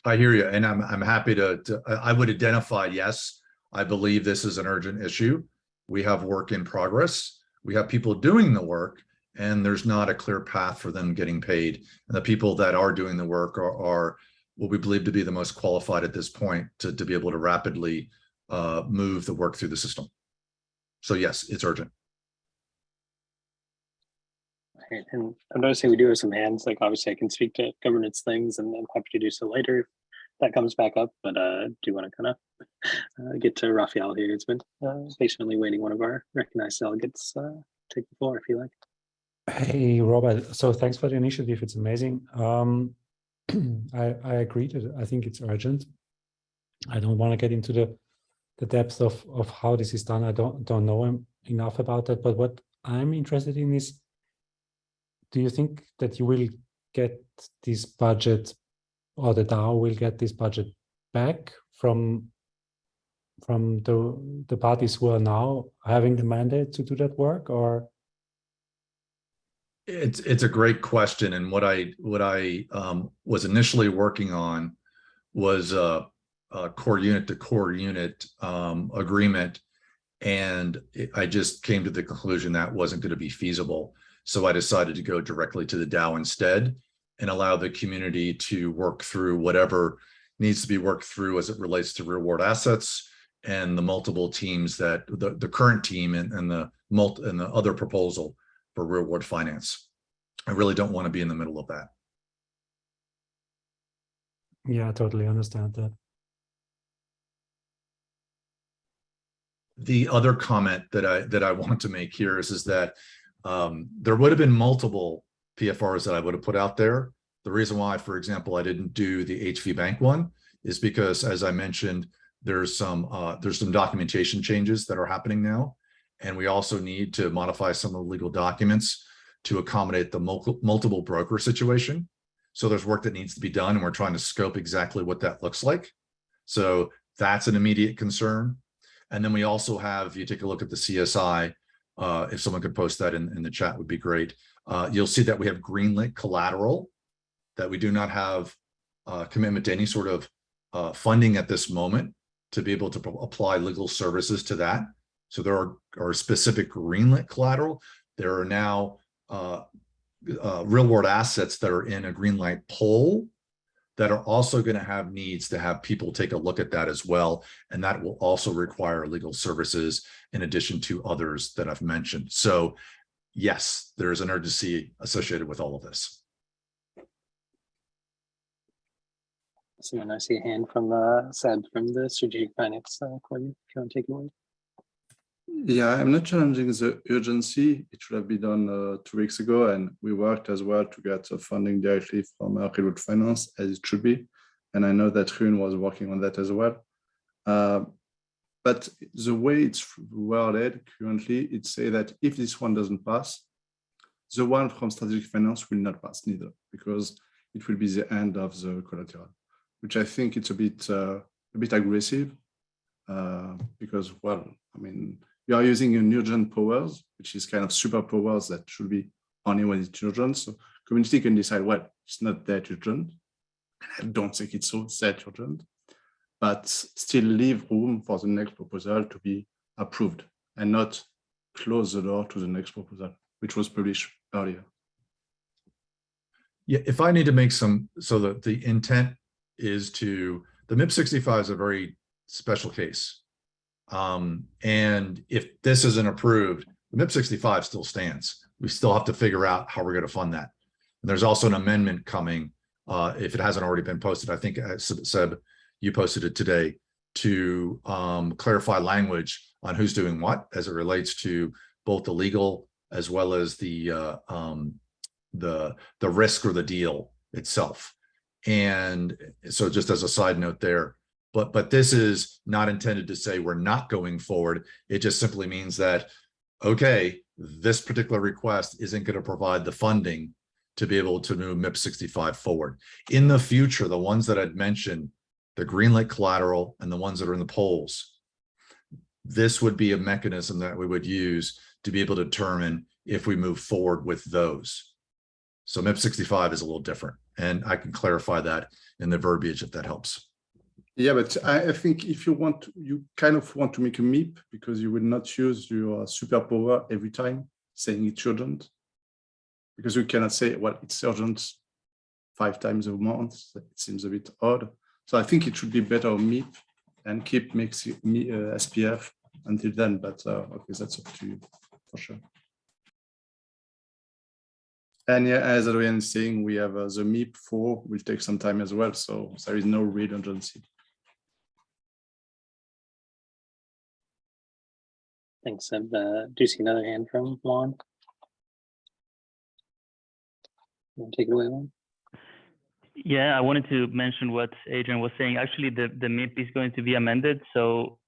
G: I hear you, and I'm happy to I would identify, yes, I believe this is an urgent issue. We have work in progress. We have people doing the work, and there's not a clear path for them getting paid. And the people that are doing the work are what we believe to be the most qualified at this point to be able to rapidly move the work through the system. So yes, it's urgent.
A: Right. And I'm noticing we do have some hands. Like obviously I can speak to governance things, and I'm happy to do so later if that comes back up. But do you want to kind of get to Raphael here? It's been patiently waiting. One of our recognized delegates take the floor if you like.
J: Hey, Robert. So thanks for the initiative. It's amazing. I agree that I think it's urgent. I don't want to get into the depth of how this is done. I don't know enough about that. But what I'm interested in is, do you think that you will get this budget, or the DAO will get this budget back from the parties who are now having the mandate to do that work? Or
G: it's a great question, and what I was initially working on was a core unit to core unit agreement, and I just came to the conclusion that wasn't going to be feasible. So I decided to go directly to the DAO instead and allow the community to work through whatever needs to be worked through as it relates to real world assets and the multiple teams that the current team and the other proposal for real world finance. I really don't want to be in the middle of that.
J: Yeah, I totally understand that.
G: The other comment that I want to make here is that there would have been multiple PFRs that I would have put out there. The reason why, for example, I didn't do the HV Bank one is because, as I mentioned, there's some documentation changes that are happening now, and we also need to modify some of the legal documents to accommodate the multiple broker situation. So there's work that needs to be done, and we're trying to scope exactly what that looks like. So that's an immediate concern. And then we also have, if you take a look at the CSI, if someone could post that in the chat would be great. You'll see that we have greenlit collateral, that we do not have commitment to any sort of funding at this moment to be able to apply legal services to that. So there are specific greenlit collateral. There are now real world assets that are in a greenlight poll that are also going to have needs to have people take a look at that as well. And that will also require legal services in addition to others that I've mentioned. So yes, there is an urgency associated with all of this.
A: So when I see a hand from Seb from the strategic finance coordinator, if you want to take it away.
K: Yeah, I'm not challenging the urgency. It should have been done 2 weeks ago, and we worked as well to get funding directly from Redwood Finance, as it should be. And I know that Rune was working on that as well. But the way it's worded currently, it says that if this one doesn't pass, the one from strategic finance will not pass neither, because it will be the end of the collateral, which I think it's a bit aggressive, because, well, I mean, you are using an urgent powers, which is kind of superpowers that should be only when it's urgent. So community can decide, well, it's not that urgent. I don't think it's so that urgent, but still leave room for the next proposal to be approved and not close the door to the next proposal, which was published earlier.
G: Yeah, if I need to make some, so that the intent is to, the MIP 65 is a very special case. And if this isn't approved, the MIP 65 still stands. We still have to figure out how we're going to fund that. And there's also an amendment coming, if it hasn't already been posted. I think Seb, you posted it today, to clarify language on who's doing what as it relates to both the legal as well as the risk or the deal itself. And so just as a side note there, but this is not intended to say we're not going forward. It just simply means that, okay, this particular request isn't going to provide the funding to be able to move MIP 65 forward. In the future, the ones that I'd mentioned, the greenlit collateral and the ones that are in the polls, this would be a mechanism that we would use to be able to determine if we move forward with those. So MIP 65 is a little different, and I can clarify that in the verbiage if that helps.
K: Yeah, but I think if you want, you kind of want to make a MIP because you will not use your superpower every time saying it's urgent, because you cannot say, well, it's urgent 5 times a month. It seems a bit odd. So I think it should be better MIP and keep SPF until then. But okay, that's up to you for sure. And yeah, as Adrian is saying, we have the MIP 4 will take some time as well. So there is no real urgency.
A: Thanks, Seb. Do you see another hand from Juan? You want to take it away, Juan?
I: Yeah, I wanted to mention what Adrian was saying. Actually, the MIP is going to be amended. So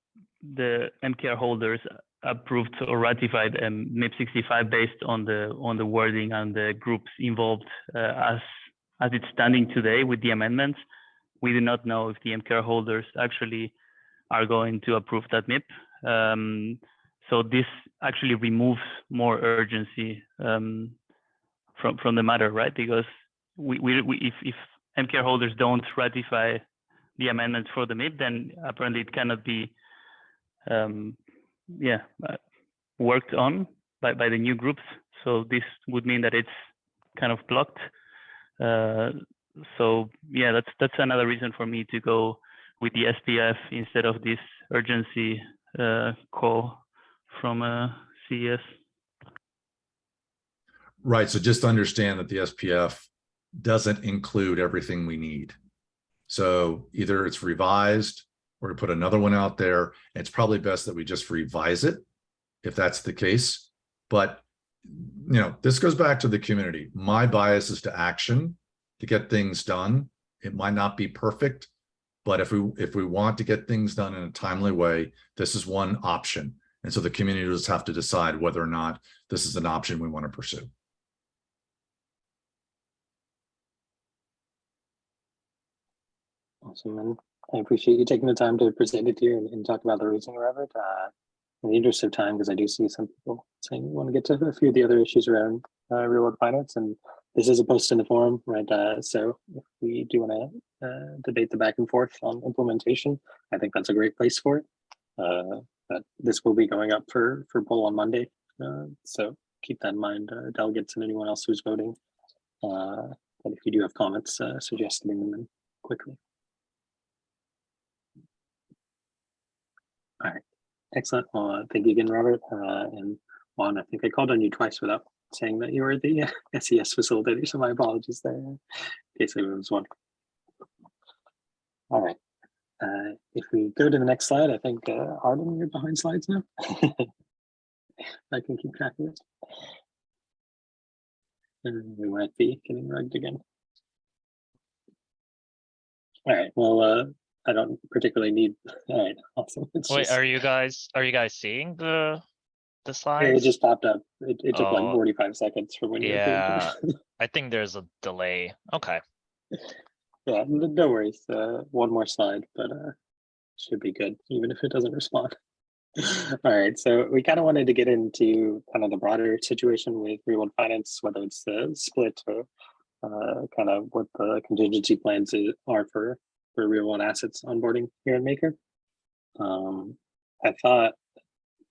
I: the MKR holders approved or ratified MIP 65 based on the wording and the groups involved as it's standing today with the amendments. We do not know if the MKR holders actually are going to approve that MIP. So this actually removes more urgency from the matter, right? Because if MKR holders don't ratify the amendments for the MIP, then apparently it cannot be worked on by the new groups. So this would mean that it's kind of blocked. So yeah, that's another reason for me to go with the SPF instead of this urgency call from CES.
G: Right. So just understand that the SPF doesn't include everything we need. So either it's revised We're gonna put another one out there. It's probably best that we just revise it if that's the case. But, this goes back to the community. My bias is to action, to get things done. It might not be perfect, but if we want to get things done in a timely way, this is one option. And so the community will just have to decide whether or not this is an option we want to pursue.
A: Awesome, and I appreciate you taking the time to present it here and talk about the reasoning around it. In the interest of time, because I do see some people saying we want to get to a few of the other issues around real world finance, and this is a post in the forum, right? So if we do want to debate the back and forth on implementation, I think that's a great place for it. But this will be going up for poll on Monday, so keep that in mind, delegates and anyone else who's voting. But if you do have comments, suggest getting them in quickly. All right, excellent. Well, thank you again, Robert. And Juan, I think I called on you twice without saying that you were the SES facilitator, so my apologies there, in case I was one. All right, if we go to the next slide, I think, Arden, you're behind slides now. I can keep track of it. And we might be getting rugged again. All right, well, I don't particularly need. All right, awesome.
C: Wait, are you guys seeing the slides?
A: It just popped up. It took like 45 seconds from when you
C: yeah, I think there's a delay. Okay.
A: Yeah, no worries. One more slide, but should be good, even if it doesn't respond. All right, so we kind of wanted to get into kind of the broader situation with real world finance, whether it's the split or kind of what the contingency plans are for real world assets onboarding here at Maker. I thought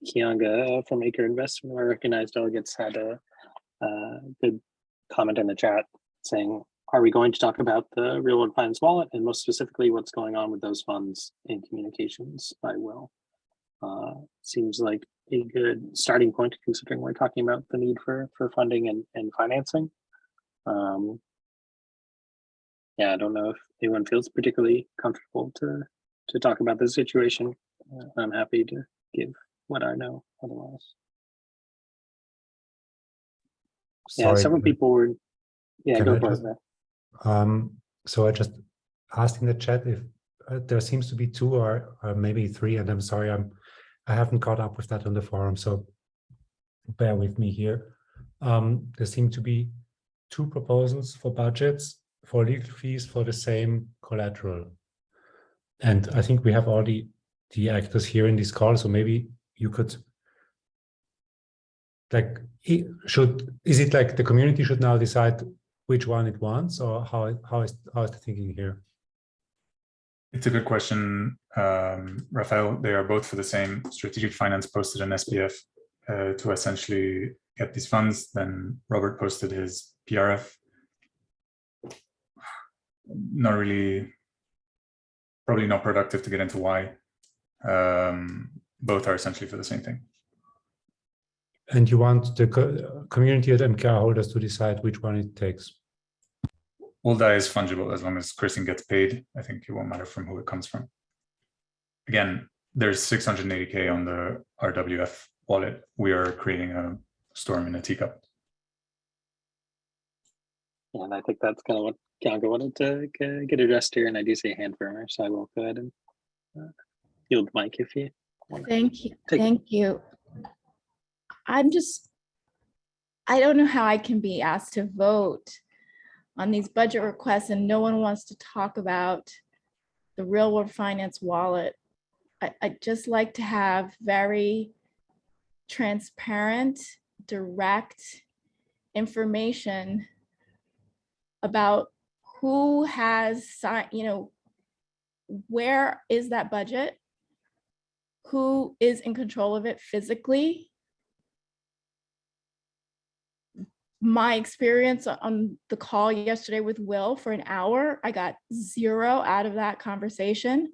A: Kianga from Maker Invest, one of our recognized delegates, had a good comment in the chat saying, are we going to talk about the real world finance wallet and most specifically what's going on with those funds in communications by Will? Seems like a good starting point considering we're talking about the need for funding and financing. Yeah, I don't know if anyone feels particularly comfortable to talk about the situation. I'm happy to give what I know otherwise.
J: Sorry,
A: yeah, several people were, yeah, go for it, man.
J: So I just asked in the chat if there seems to be two or maybe three, and I'm sorry, I haven't caught up with that on the forum, so bear with me here. There seem to be two proposals for budgets for legal fees for the same collateral. And I think we have all the actors here in this call, so maybe you could, like, is it like the community should now decide which one it wants, or how is the thinking here?
D: It's a good question, Rafael. They are both for the same strategic finance, posted an SPF to essentially get these funds. Then Robert posted his PRF. Not really, probably not productive to get into why. Both are essentially for the same thing.
J: And you want the community at MKR holders to decide which one it takes?
D: All that is fungible as long as Kristen gets paid. I think it won't matter from who it comes from. Again, there's 680K on the RWF wallet. We are creating a storm in a teacup.
A: Yeah, and I think that's kind of what Kianga wanted to get addressed here. And I do see a hand firmer, so I will go ahead and yield the mic if you want to.
F: Thank you. Thank you. I don't know how I can be asked to vote on these budget requests and no one wants to talk about the real world finance wallet. I'd just like to have very transparent, direct information about who has signed, where is that budget? Who is in control of it physically? My experience on the call yesterday with Will for an hour, I got 0 out of that conversation.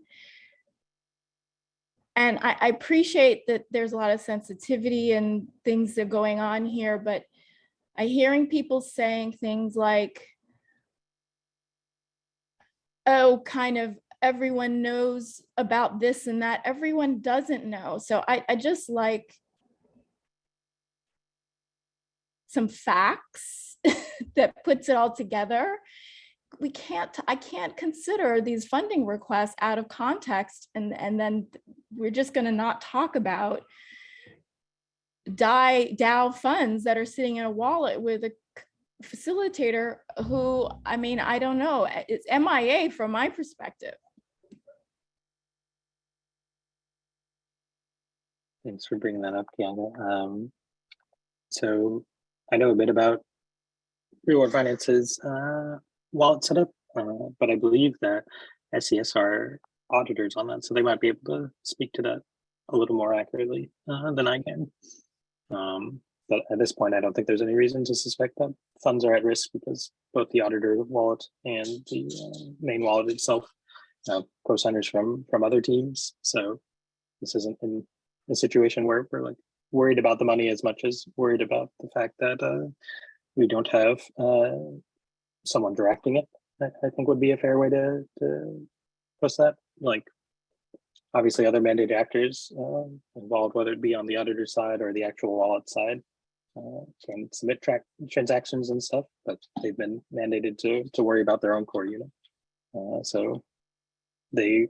F: And I appreciate that there's a lot of sensitivity and things that are going on here, but I'm hearing people saying things like, oh, kind of everyone knows about this and that. Everyone doesn't know. So I just like some facts that puts it all together. I can't consider these funding requests out of context, and then we're just going to not talk about DAO funds that are sitting in a wallet with a facilitator who, I mean, I don't know, it's MIA from my perspective.
A: Thanks for bringing that up, Kianga. So I know a bit about Real-World Finance's wallet setup, but I believe that SES are auditors on that, so they might be able to speak to that a little more accurately than I can. But at this point, I don't think there's any reason to suspect that funds are at risk, because both the auditor wallet and the main wallet itself have co-signers from other teams. So this isn't in a situation where we're like worried about the money as much as worried about the fact that we don't have someone directing it. I think would be a fair way to post that. Like, obviously other mandated actors involved, whether it be on the auditor side or the actual wallet side, can submit transactions and stuff, but they've been mandated to worry about their own core unit. So we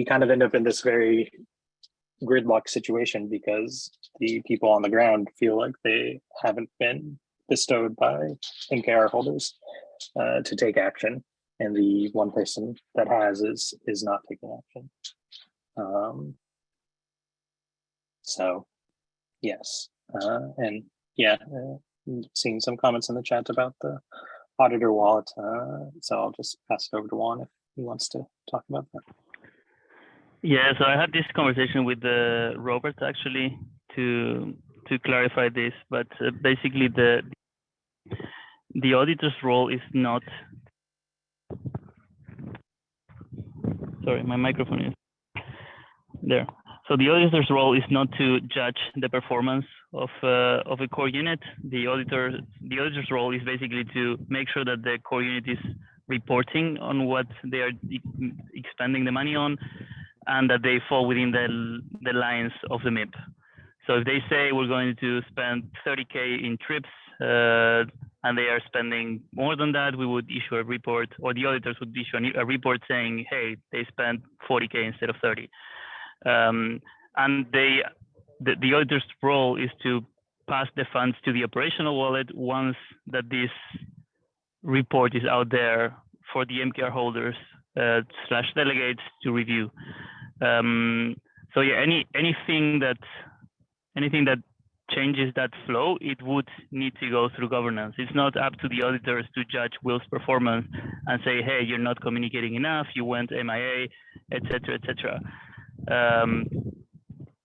A: kind of end up in this very gridlock situation because the people on the ground feel like they haven't been bestowed by MKR holders to take action, and the one person that has is not taking action. So yes, and yeah, seeing some comments in the chat about the auditor wallet, so I'll just pass it over to Juan if he wants to talk about that.
I: Yeah, so I had this conversation with Robert actually to clarify this, but basically the auditor's role is not. Sorry, my microphone is there. So the auditor's role is not to judge the performance of a core unit. The auditor's role is basically to make sure that the core unit is reporting on what they are expending the money on, and that they fall within the lines of the MIP. So if they say we're going to spend 30K in trips and they are spending more than that, we would issue a report, or the auditors would issue a report saying, hey, they spent 40K instead of 30. And the auditor's role is to pass the funds to the operational wallet once that this report is out there for the MKR holders / delegates to review. So yeah, anything that changes that flow, it would need to go through governance. It's not up to the auditors to judge Will's performance and say, hey, you're not communicating enough, you went MIA, etc., etc.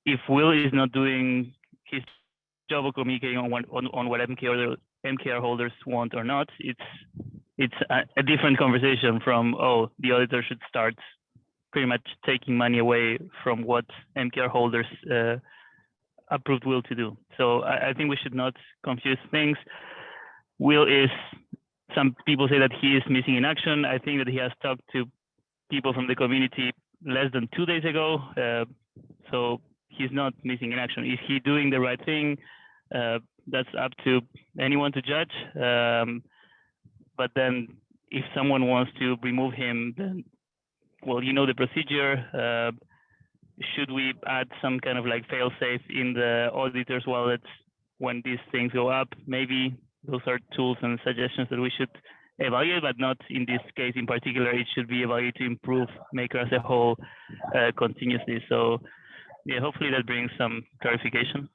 I: If Will is not doing his job of communicating on what MKR holders want or not, it's a different conversation from, oh, the auditor should start pretty much taking money away from what MKR holders approved Will to do. So I think we should not confuse things. Will is, some people say that he is missing in action. I think that he has talked to people from the community less than 2 days ago. So he's not missing in action. Is he doing the right thing? That's up to anyone to judge. But then if someone wants to remove him, then, well, you know the procedure. Should we add some kind of like fail-safe in the auditor's wallet when these things go up? Maybe those are tools and suggestions that we should evaluate, but not in this case in particular. It should be evaluated to improve Maker as a whole continuously. So yeah, hopefully that brings some clarification.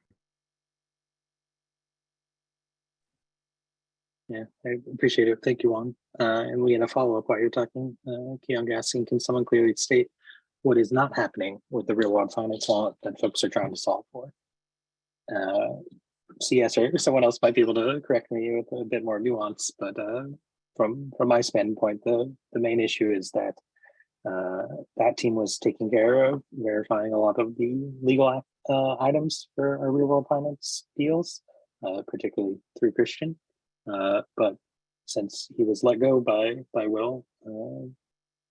A: Yeah, I appreciate it. Thank you, Juan. And we had a follow-up while you're talking. Kianga asking, can someone clearly state what is not happening with the real-world finance wallet that folks are trying to solve for? CS or someone else might be able to correct me with a bit more nuance, but from my standpoint, the main issue is that that team was taking care of verifying a lot of the legal items for our real-world finance deals, particularly through Christian. But since he was let go by Will,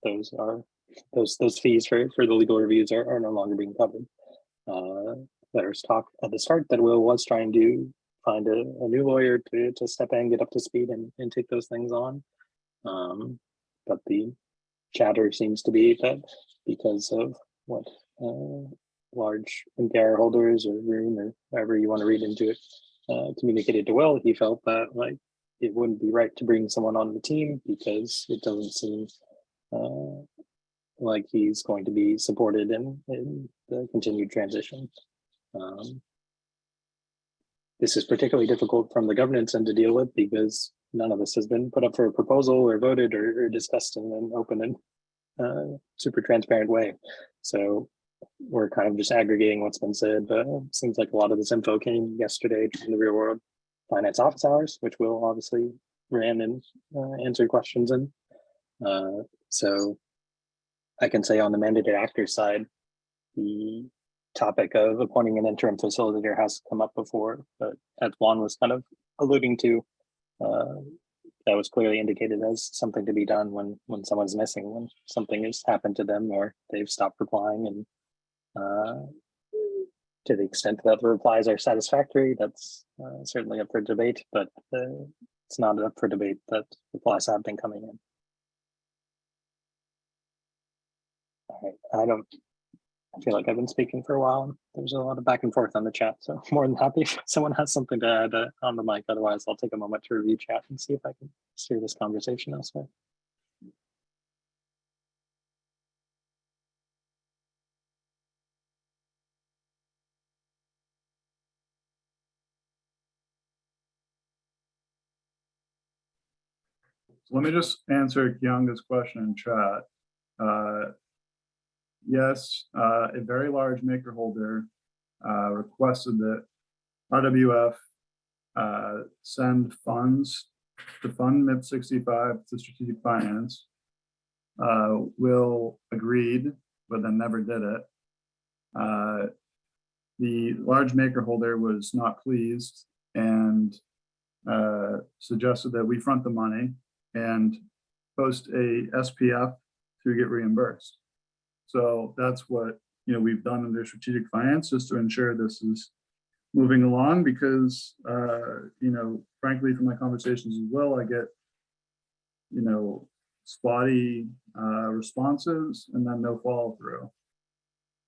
A: those fees for the legal reviews are no longer being covered. There's talk at the start that Will was trying to find a new lawyer to step in, get up to speed, and take those things on. But the chatter seems to be that because of what large MPR holders or room or however you want to read into it communicated to Will, he felt that like it wouldn't be right to bring someone on the team because it doesn't seem like he's going to be supported in the continued transition. This is particularly difficult from the governance end to deal with because none of this has been put up for a proposal or voted or discussed in an open and super transparent way. So we're kind of just aggregating what's been said, but it seems like a lot of this info came yesterday during the real world finance office hours, which Will obviously ran and answered questions in. So I can say on the mandated actor side, the topic of appointing an interim facilitator has come up before, but as Juan was kind of alluding to, that was clearly indicated as something to be done when someone's missing, when something has happened to them or they've stopped replying. And to the extent that the replies are satisfactory, that's certainly up for debate, but it's not up for debate that replies have been coming in. All right, I feel like I've been speaking for a while. There's a lot of back and forth on the chat, so more than happy if someone has something to add on the mic. Otherwise, I'll take a moment to review chat and see if I can steer this conversation elsewhere.
K: So let me just answer Kyunga's question in chat. Yes, a very large maker holder requested that RWF send funds to fund MIP 65 to strategic finance. Will agreed, but then never did it. The large maker holder was not pleased and suggested that we front the money and post a SPF to get reimbursed. So that's what we've done under strategic finance, just to ensure this is moving along, because frankly, from my conversations as well, I get spotty responses and then no follow through.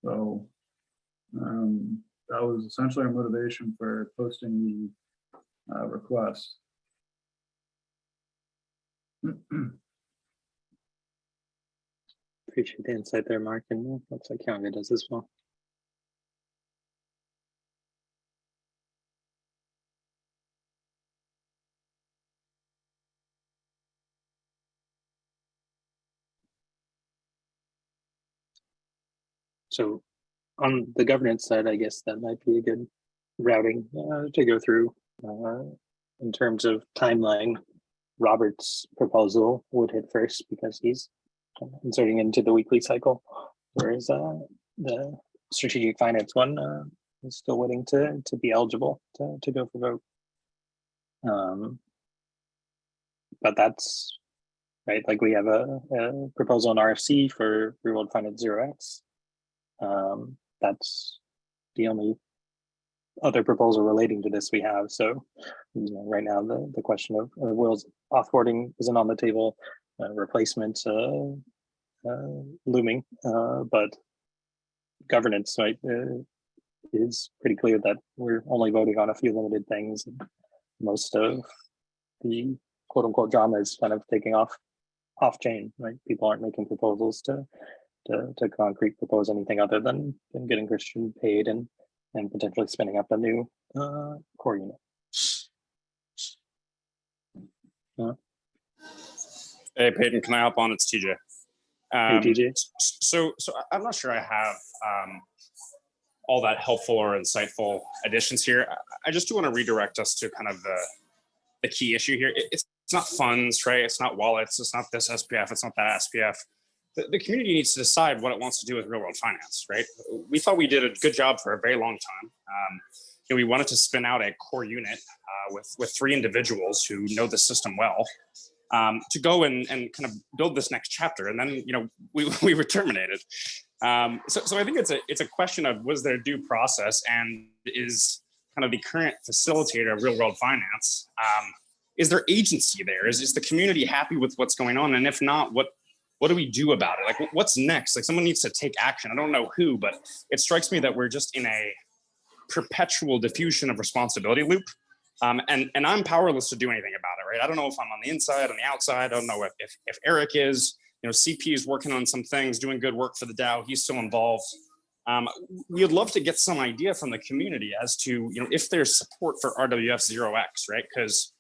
K: So that was essentially our motivation for posting the request.
A: Appreciate the insight there, Mark, and looks like Kyunga does as well. So on the governance side, I guess that might be a good routing to go through. In terms of timeline, Robert's proposal would hit first because he's inserting into the weekly cycle, whereas the strategic finance one is still waiting to be eligible to go for vote. But that's right. Like we have a proposal in RFC for Real World Finance 0x. That's the only other proposal relating to this we have. So right now the question of Will's offboarding isn't on the table. Replacement looming, but governance is pretty clear that we're only voting on a few limited things. Most of the quote unquote drama is kind of taking off chain, right? People aren't making proposals to concrete propose anything other than getting Christian paid and potentially spinning up a new core unit.
L: Hey, Peyton, can I hop on? It's TJ.
A: Hey, TJ.
L: So I'm not sure I have all that helpful or insightful additions here. I just do want to redirect us to kind of the key issue here. It's not funds, right? It's not wallets. It's not this SPF. It's not that SPF. The community needs to decide what it wants to do with real world finance, right? We thought we did a good job for a very long time. We wanted to spin out a core unit with 3 individuals who know the system well. to go and kind of build this next chapter. And then, we were terminated. So I think it's a question of, was there due process, and is kind of the current facilitator of real world finance, is there agency there? Is the community happy with what's going on? And if not, what do we do about it? Like, what's next? Like, someone needs to take action. I don't know who, but it strikes me that we're just in a perpetual diffusion of responsibility loop. And I'm powerless to do anything about it, right? I don't know if I'm on the inside, on the outside. I don't know if Eric is, CP is working on some things, doing good work for the DAO. He's still involved. We'd love to get some idea from the community as to, if there's support for RWF0x, right? Because,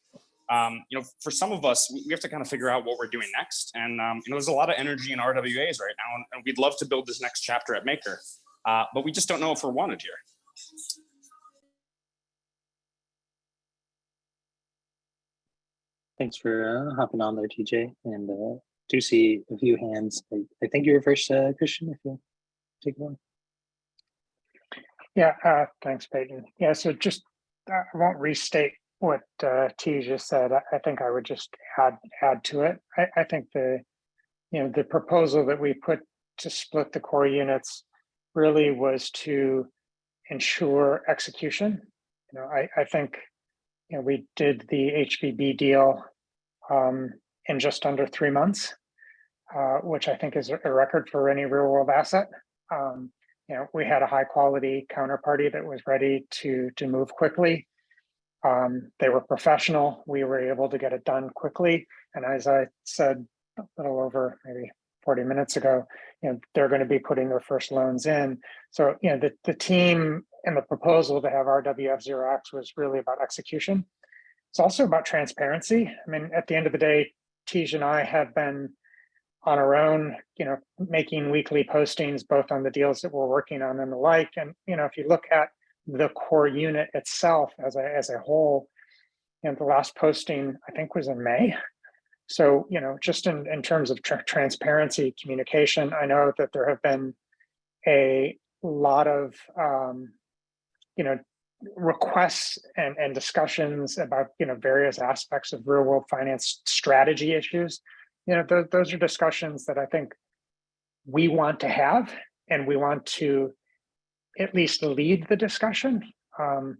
L: for some of us, we have to kind of figure out what we're doing next. And, there's a lot of energy in RWAs right now, and we'd love to build this next chapter at Maker. But we just don't know if we're wanted here.
A: Thanks for hopping on there, TJ. And do see a few hands. I think you were first, Christian, if you take one.
H: Yeah, thanks, Peyton. Yeah, so just, I won't restate what T just said. I think I would just add to it. I think the proposal that we put to split the core units really was to ensure execution. I think we did the HVB deal in just under 3 months, which I think is a record for any real world asset. We had a high quality counterparty that was ready to move quickly. They were professional. We were able to get it done quickly. And as I said a little over maybe 40 minutes ago, they're going to be putting their first loans in. So, the team and the proposal to have RWF0x was really about execution. It's also about transparency. I mean, at the end of the day, Tej and I have been on our own, making weekly postings, both on the deals that we're working on and the like. And, if you look at the core unit itself as a whole, the last posting, I think, was in May. So, just in terms of transparency, communication, I know that there have been a lot of, requests and discussions about, various aspects of real world finance strategy issues. Those are discussions that I think we want to have, and we want to at least lead the discussion. And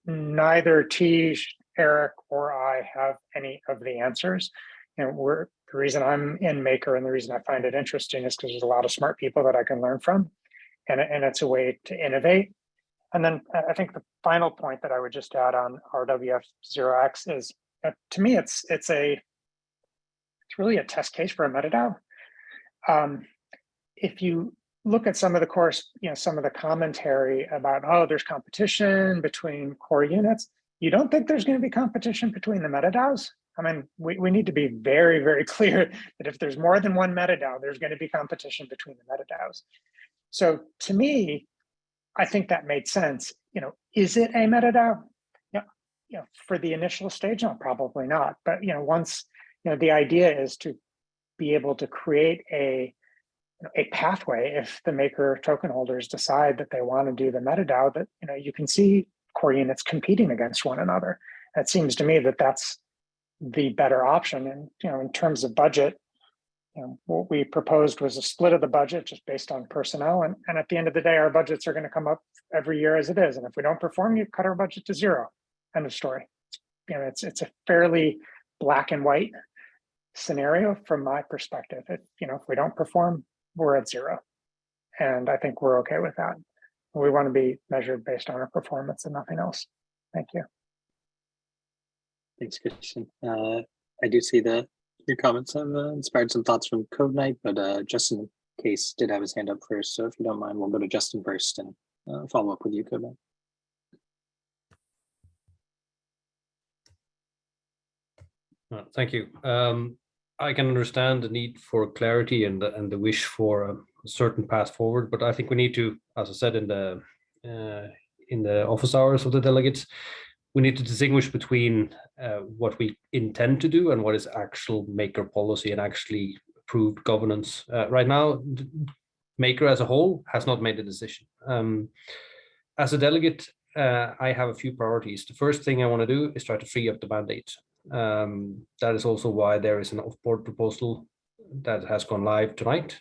H: neither Tej, Eric, or I have any of the answers. The reason I'm in Maker and the reason I find it interesting is because there's a lot of smart people that I can learn from, and it's a way to innovate. And then I think the final point that I would just add on RWF0x is, to me, it's really a test case for a MetaDAO. If you look at some of the course, some of the commentary about, there's competition between core units, you don't think there's going to be competition between the MetaDAOs? I mean, we need to be very, very clear that if there's more than one MetaDAO, there's going to be competition between the MetaDAOs. So to me, I think that made sense. Is it a MetaDAO? For the initial stage, no, probably not. But once the idea is to be able to create a pathway if the Maker token holders decide that they want to do the MetaDAO, that you can see core units competing against one another. It seems to me that that's the better option. And in terms of budget, what we proposed was a split of the budget just based on personnel. And at the end of the day, our budgets are going to come up every year as it is. And if we don't perform, you cut our budget to zero. End of story. It's a fairly black and white scenario from my perspective. If we don't perform, we're at zero. And I think we're okay with that. We want to be measured based on our performance and nothing else. Thank you.
A: Thanks, Christian. I do see that your comments have inspired some thoughts from Code Knight, but Justin Case did have his hand up first. So if you don't mind, we'll go to Justin first and follow up with you, Code Knight.
M: Thank you. I can understand the need for clarity and the wish for a certain path forward, but I think we need to, as I said in the office hours of the delegates, we need to distinguish between what we intend to do and what is actual Maker policy and actually approved governance. Right now, Maker as a whole has not made a decision. As a delegate, I have a few priorities. The first thing I want to do is try to free up the mandate. That is also why there is an off-board proposal that has gone live tonight.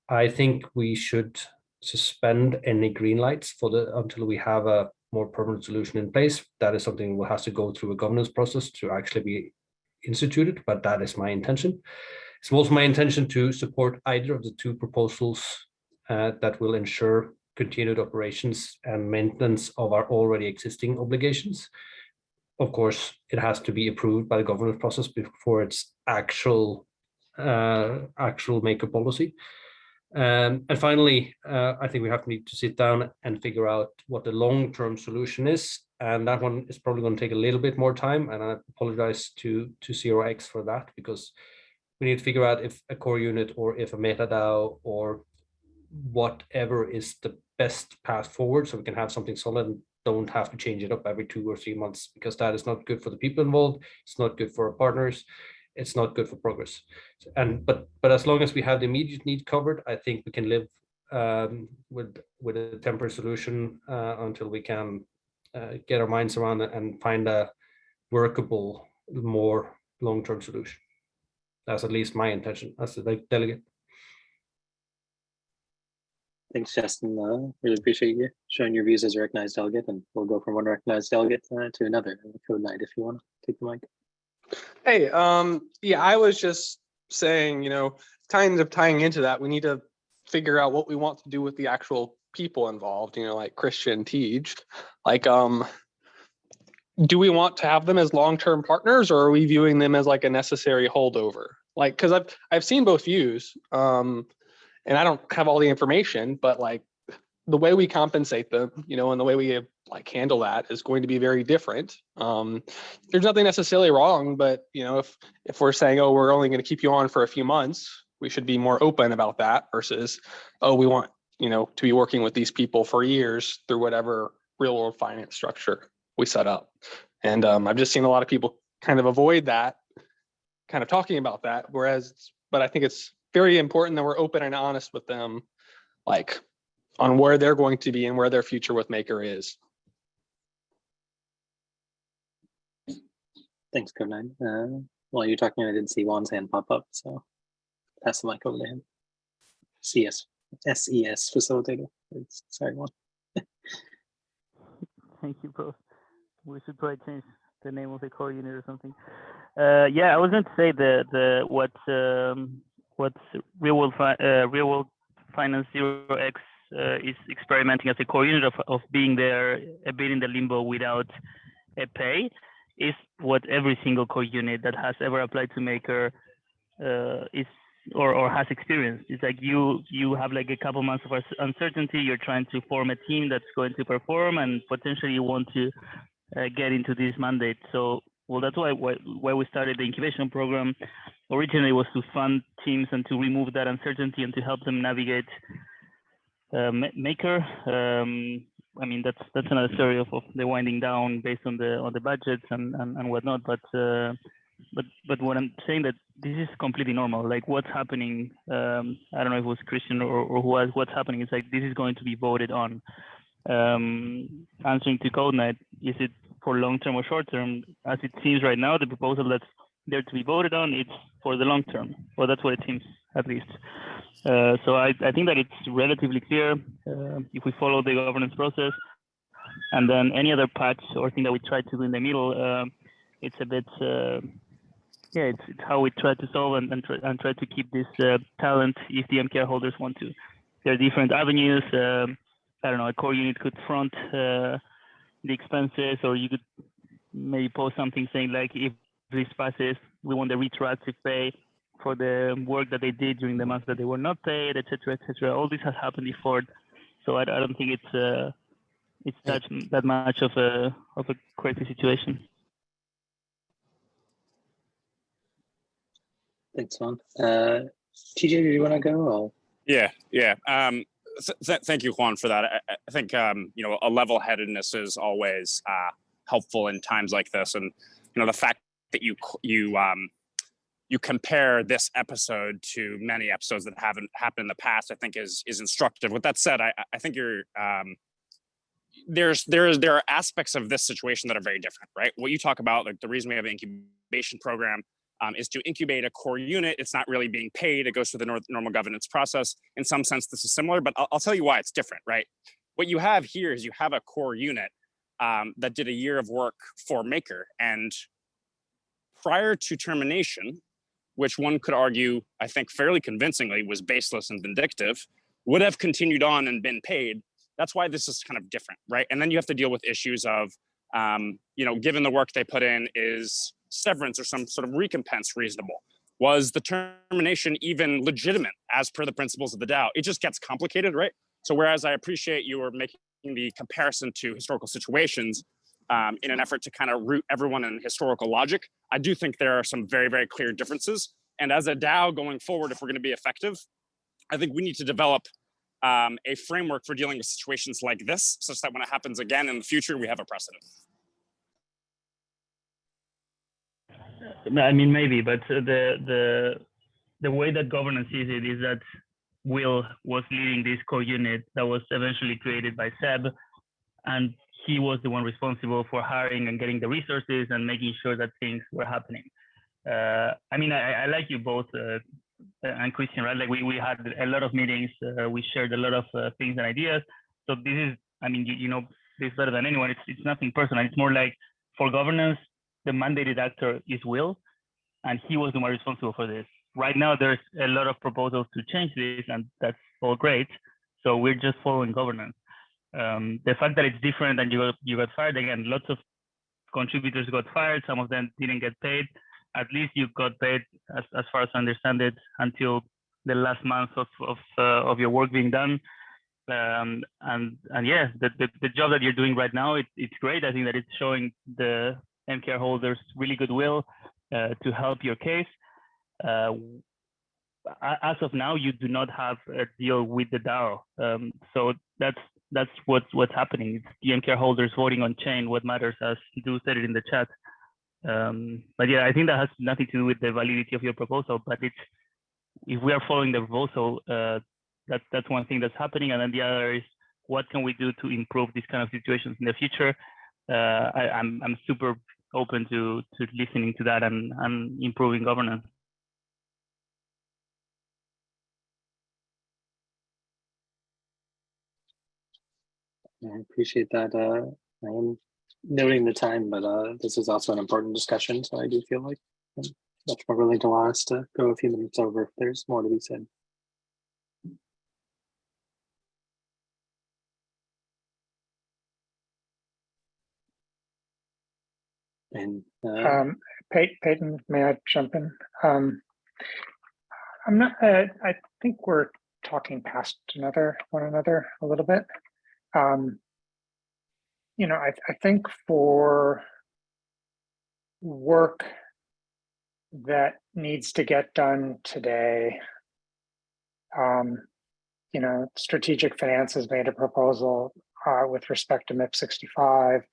M: I think we should suspend any green lights until we have a more permanent solution in place. That is something that has to go through a governance process to actually be instituted, but that is my intention. It's also my intention to support either of the two proposals that will ensure continued operations and maintenance of our already existing obligations. Of course, it has to be approved by the governance process before its actual make a policy. And finally, I think we need to sit down and figure out what the long-term solution is. And that one is probably going to take a little bit more time. And I apologize to 𝘧𝘪𝑥 for that, because we need to figure out if a core unit or if a MetaDAO or whatever is the best path forward, so we can have something solid and don't have to change it up every 2 or 3 months, because that is not good for the people involved. It's not good for our partners. It's not good for progress. But as long as we have the immediate need covered, I think we can live with a temporary solution until we can get our minds around it and find a workable, more long-term solution. That's at least my intention as the delegate.
A: Thanks, Justin. Really appreciate you showing your views as a recognized delegate, and we'll go from one recognized delegate to another. 𝘂𝘧𝘕, if you want to take the mic.
N: Hey, yeah, I was just saying, kind of tying into that, we need to figure out what we want to do with the actual people involved, like Christian, 𝘰𝘰. Like, do we want to have them as long-term partners, or are we viewing them as like a necessary holdover? Like, because I've seen both views, and I don't have all the information, but like the way we compensate them, and the way we like handle that is going to be very different. There's nothing necessarily wrong, but if we're saying, oh, we're only going to keep you on for a few months, we should be more open about that versus, oh, we want to be working with these people for years through whatever real world finance structure we set up. And I've just seen a lot of people kind of avoid that, kind of talking about that. But I think it's very important that we're open and honest with them, like on where they're going to be and where their future with Maker is.
A: Thanks, 𝘂𝘧𝘕. While you're talking, I did see Juan's hand pop up, so pass the mic over to him. SES facilitator. Sorry, Juan.
I: Thank you, bro. We should probably change the name of the core unit or something. Yeah, I was going to say what's real world finance 𝘧𝘪𝑥 is experimenting as a core unit of being there a bit in the limbo without a pay is what every single core unit that has ever applied to Maker is or has experienced. It's like you have like a couple months of uncertainty. You're trying to form a team that's going to perform, and potentially you want to get into this mandate. So, well, that's why we started the incubation program. Originally was to fund teams and to remove that uncertainty and to help them navigate Maker. I mean, that's another story of the winding down based on the budgets and whatnot. But what I'm saying that this is completely normal. Like what's happening, I don't know if it was Christian or who was, what's happening is like this is going to be voted on. Answering to 𝘂𝘧𝘕, is it for long term or short term? As it seems right now, the proposal that's there to be voted on, it's for the long term, or that's what it seems at least. So I think that it's relatively clear if we follow the governance process, and then any other patch or thing that we try to do in the middle, it's a bit, yeah, it's how we try to solve and try to keep this talent if the MKR holders want to. There are different avenues. I don't know, a core unit could front the expenses, or you could maybe post something saying like, if this passes, we want the retroactive pay for the work that they did during the months that they were not paid, etc., etc. All this has happened before, so I don't think it's that much of a crazy situation.
A: Thanks, Juan. TJ, do you want to go? Or?
L: Yeah. Thank you, Juan, for that. I think a level-headedness is always helpful in times like this, and the fact that you compare this episode to many episodes that haven't happened in the past, I think is instructive. With that said, I think there are aspects of this situation that are very different, right? What you talk about, like the reason we have an incubation program is to incubate a core unit. It's not really being paid. It goes through the normal governance process. In some sense, this is similar, but I'll tell you why it's different, right? What you have here is you have a core unit that did a year of work for Maker, and prior to termination, which one could argue, I think fairly convincingly, was baseless and vindictive, would have continued on and been paid. That's why this is kind of different, right? And then you have to deal with issues of, given the work they put in, is severance or some sort of recompense reasonable? Was the termination even legitimate as per the principles of the DAO? It just gets complicated, right? So whereas I appreciate you were making the comparison to historical situations in an effort to kind of root everyone in historical logic, I do think there are some very, very clear differences. And as a DAO going forward, if we're going to be effective, I think we need to develop a framework for dealing with situations like this, such that when it happens again in the future, we have a precedent.
I: I mean, maybe, but the way that governance sees it is that Will was leading this core unit that was eventually created by Seb, and he was the one responsible for hiring and getting the resources and making sure that things were happening. I mean, I like you both, and Christian, right? Like we had a lot of meetings, we shared a lot of things and ideas. So this is, I mean, you know this better than anyone. It's nothing personal. It's more like for governance, the mandated actor is Will, and he was the one responsible for this. Right now, there's a lot of proposals to change this, and that's all great. So we're just following governance. The fact that it's different and you got fired, again, lots of contributors got fired. Some of them didn't get paid. At least you got paid, as far as I understand it, until the last month of your work being done. And yeah, the job that you're doing right now, it's great. I think that it's showing the MKR holders really goodwill to help your case. As of now, you do not have a deal with the DAO. So that's what's happening. It's the MKR holders voting on chain what matters, as Du said it in the chat. But yeah, I think that has nothing to do with the validity of your proposal, but if we are following the proposal, that's one thing that's happening. And then the other is, what can we do to improve these kind of situations in the future? I'm super open to listening to that and improving governance.
A: I appreciate that. I am noting the time, but this is also an important discussion, so I do feel like I'm much more willing to allow us to go a few minutes over if there's more to be said. And
H: Peyton, may I jump in? I'm not. I think we're talking past one another a little bit. You know, I think for work that needs to get done today, you know, strategic finance has made a proposal with respect to MIP 65.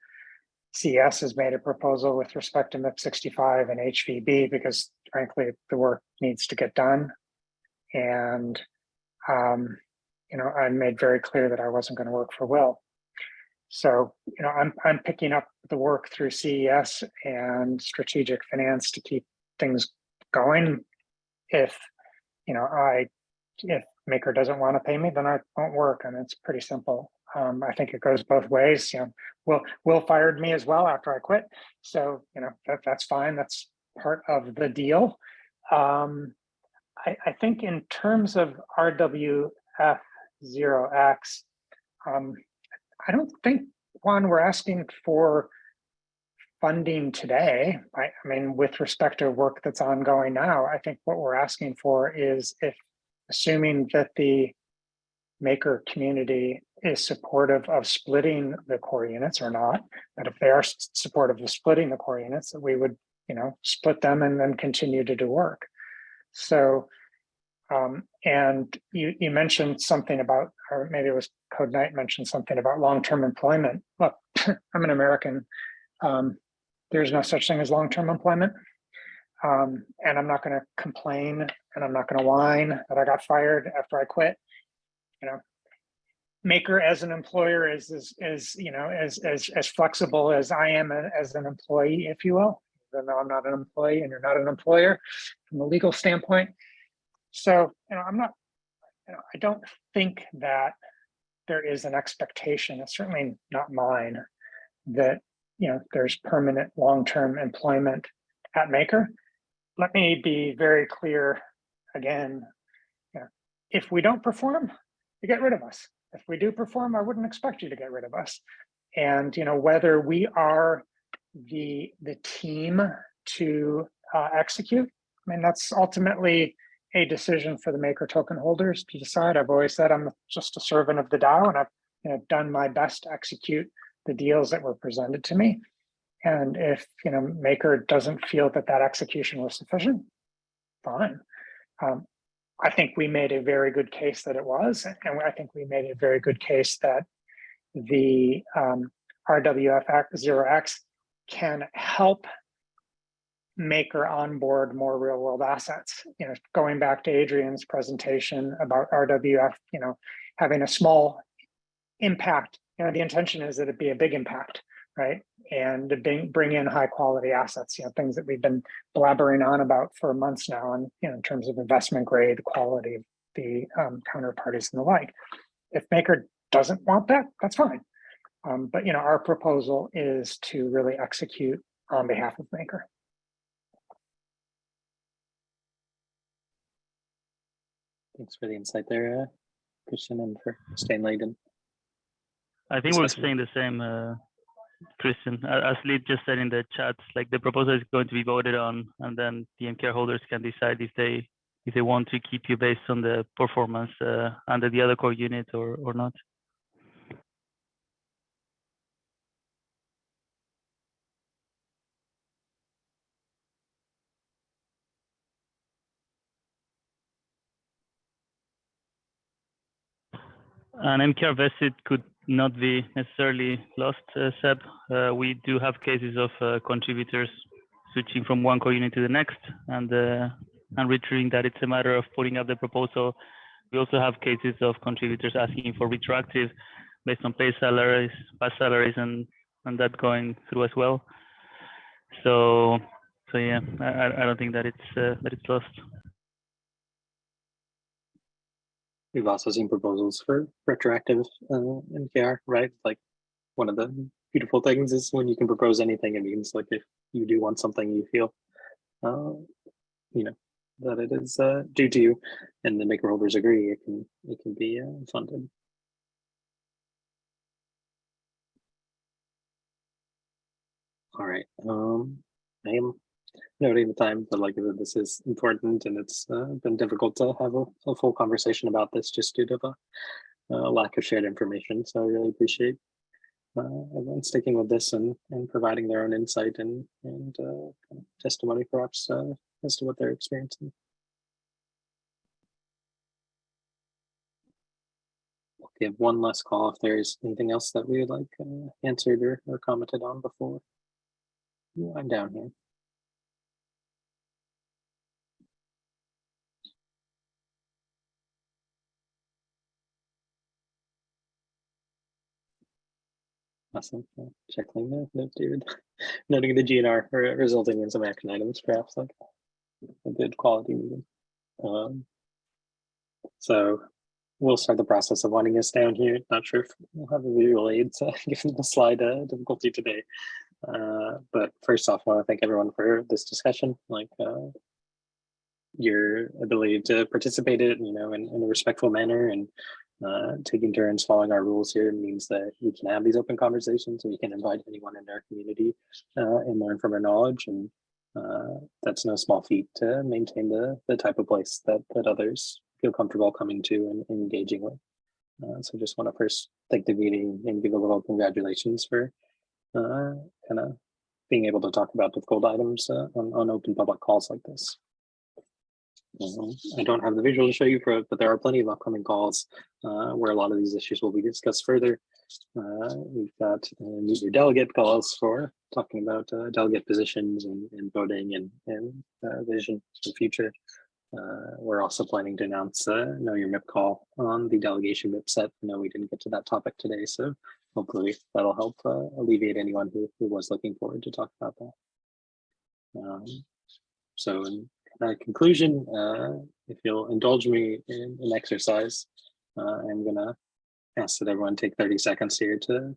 H: CS has made a proposal with respect to MIP 65 and HVB, because frankly, the work needs to get done. And, you know, I made very clear that I wasn't going to work for Will. So, you know, I'm picking up the work through CES and strategic finance to keep things going. If, you know, if Maker doesn't want to pay me, then I won't work. And it's pretty simple. I think it goes both ways. You know, Will fired me as well after I quit. So, you know, that's fine. That's part of the deal. I think in terms of RWF0X, I don't think, Juan, we're asking for funding today. I mean, with respect to work that's ongoing now, I think what we're asking for is, if assuming that the Maker community is supportive of splitting the core units or not, that if they are supportive of splitting the core units, that we would, you know, split them and then continue to do work. So, and you mentioned something about, or maybe it was Code Knight mentioned something about long-term employment. Look, I'm an American. There's no such thing as long-term employment. And I'm not going to complain, and I'm not going to whine that I got fired after I quit. You know, Maker as an employer is you know, as flexible as I am as an employee, if you will, even though I'm not an employee and you're not an employer from a legal standpoint. So, you know, I'm not, you know, I don't think that there is an expectation, it's certainly not mine, that, you know, there's permanent long-term employment at Maker. Let me be very clear again, you know, if we don't perform, you get rid of us. If we do perform, I wouldn't expect you to get rid of us. And, you know, whether we are the team to execute, I mean, that's ultimately a decision for the Maker token holders to decide. I've always said I'm just a servant of the DAO, and I've, you know, done my best to execute the deals that were presented to me. And if, you know, Maker doesn't feel that that execution was sufficient, fine. I think we made a very good case that it was, and I think we made a very good case that the RWF 0x can help Maker onboard more real world assets. You know, going back to Adrian's presentation about RWF, you know, having a small impact, you know, the intention is that it be a big impact, right? And to bring in high quality assets, you know, things that we've been blabbering on about for months now, and, you know, in terms of investment grade quality of the counterparties and the like. If Maker doesn't want that, that's fine. But, you know, our proposal is to really execute on behalf of Maker.
A: Thanks for the insight there, Christian, and for staying late. And
I: I think we're saying the same, Christian. As Lee just said in the chat, like the proposal is going to be voted on, and then the MKR holders can decide if they want to keep you based on the performance under the other core unit or not. An MKR vested could not be necessarily lost, Seb. We do have cases of contributors switching from one core unit to the next, and reiterating that it's a matter of putting up the proposal. We also have cases of contributors asking for retroactive based on past salaries, and that going through as well. So yeah, I don't think that it's lost.
A: we've also seen proposals for retroactive MKR, right? Like one of the beautiful things is when you can propose anything, it means like if you do want something you feel, you know, that it is due to you, and the maker holders agree, it can be funded. All right, I am noting the time, but like this is important, and it's been difficult to have a full conversation about this just due to the lack of shared information. So I really appreciate everyone sticking with this and providing their own insight and testimony perhaps as to what they're experiencing. We'll give one last call if there's anything else that we would like answered or commented on before I'm down here. Awesome. Checking the note, David. Noting the GNR resulting in some action items, perhaps like a good quality meeting. So we'll start the process of winding us down here. Not sure if we'll have the visual aids given the slide difficulty today. But first off, I want to thank everyone for this discussion. Like your ability to participate in, you know, in a respectful manner, and taking turns following our rules here means that we can have these open conversations. We can invite anyone in our community and learn from our knowledge, and that's no small feat to maintain the type of place that others feel comfortable coming to and engaging with. So just want to first thank the meeting and give a little congratulations for kind of being able to talk about difficult items on open public calls like this. I don't have the visual to show you, but there are plenty of upcoming calls where a lot of these issues will be discussed further. We've got meet your delegate calls for talking about delegate positions and voting and vision for the future. We're also planning to announce Know Your MIP call on the delegation MIP set. I know we didn't get to that topic today, so hopefully that'll help alleviate anyone who was looking forward to talk about that. So in conclusion, if you'll indulge me in an exercise, I'm gonna ask that everyone take 30 seconds here to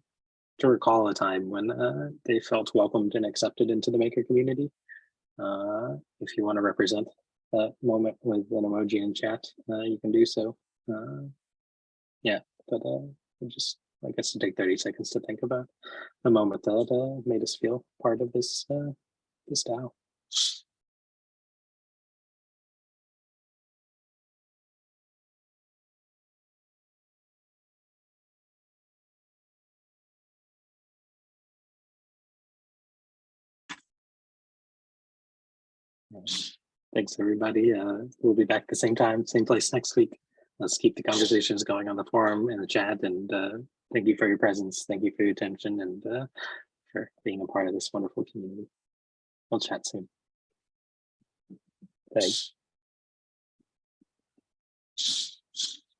A: recall a time when they felt welcomed and accepted into the maker community. If you want to represent that moment with an emoji in chat, you can do so. Yeah, but just I guess to take 30 seconds to think about the moment that made us feel part of this this DAO. Thanks, everybody. We'll be back the same time, same place next week. Let's keep the conversations going on the forum and the chat. And thank you for your presence. Thank you for your attention and for being a part of this wonderful community. We'll chat soon. Thanks.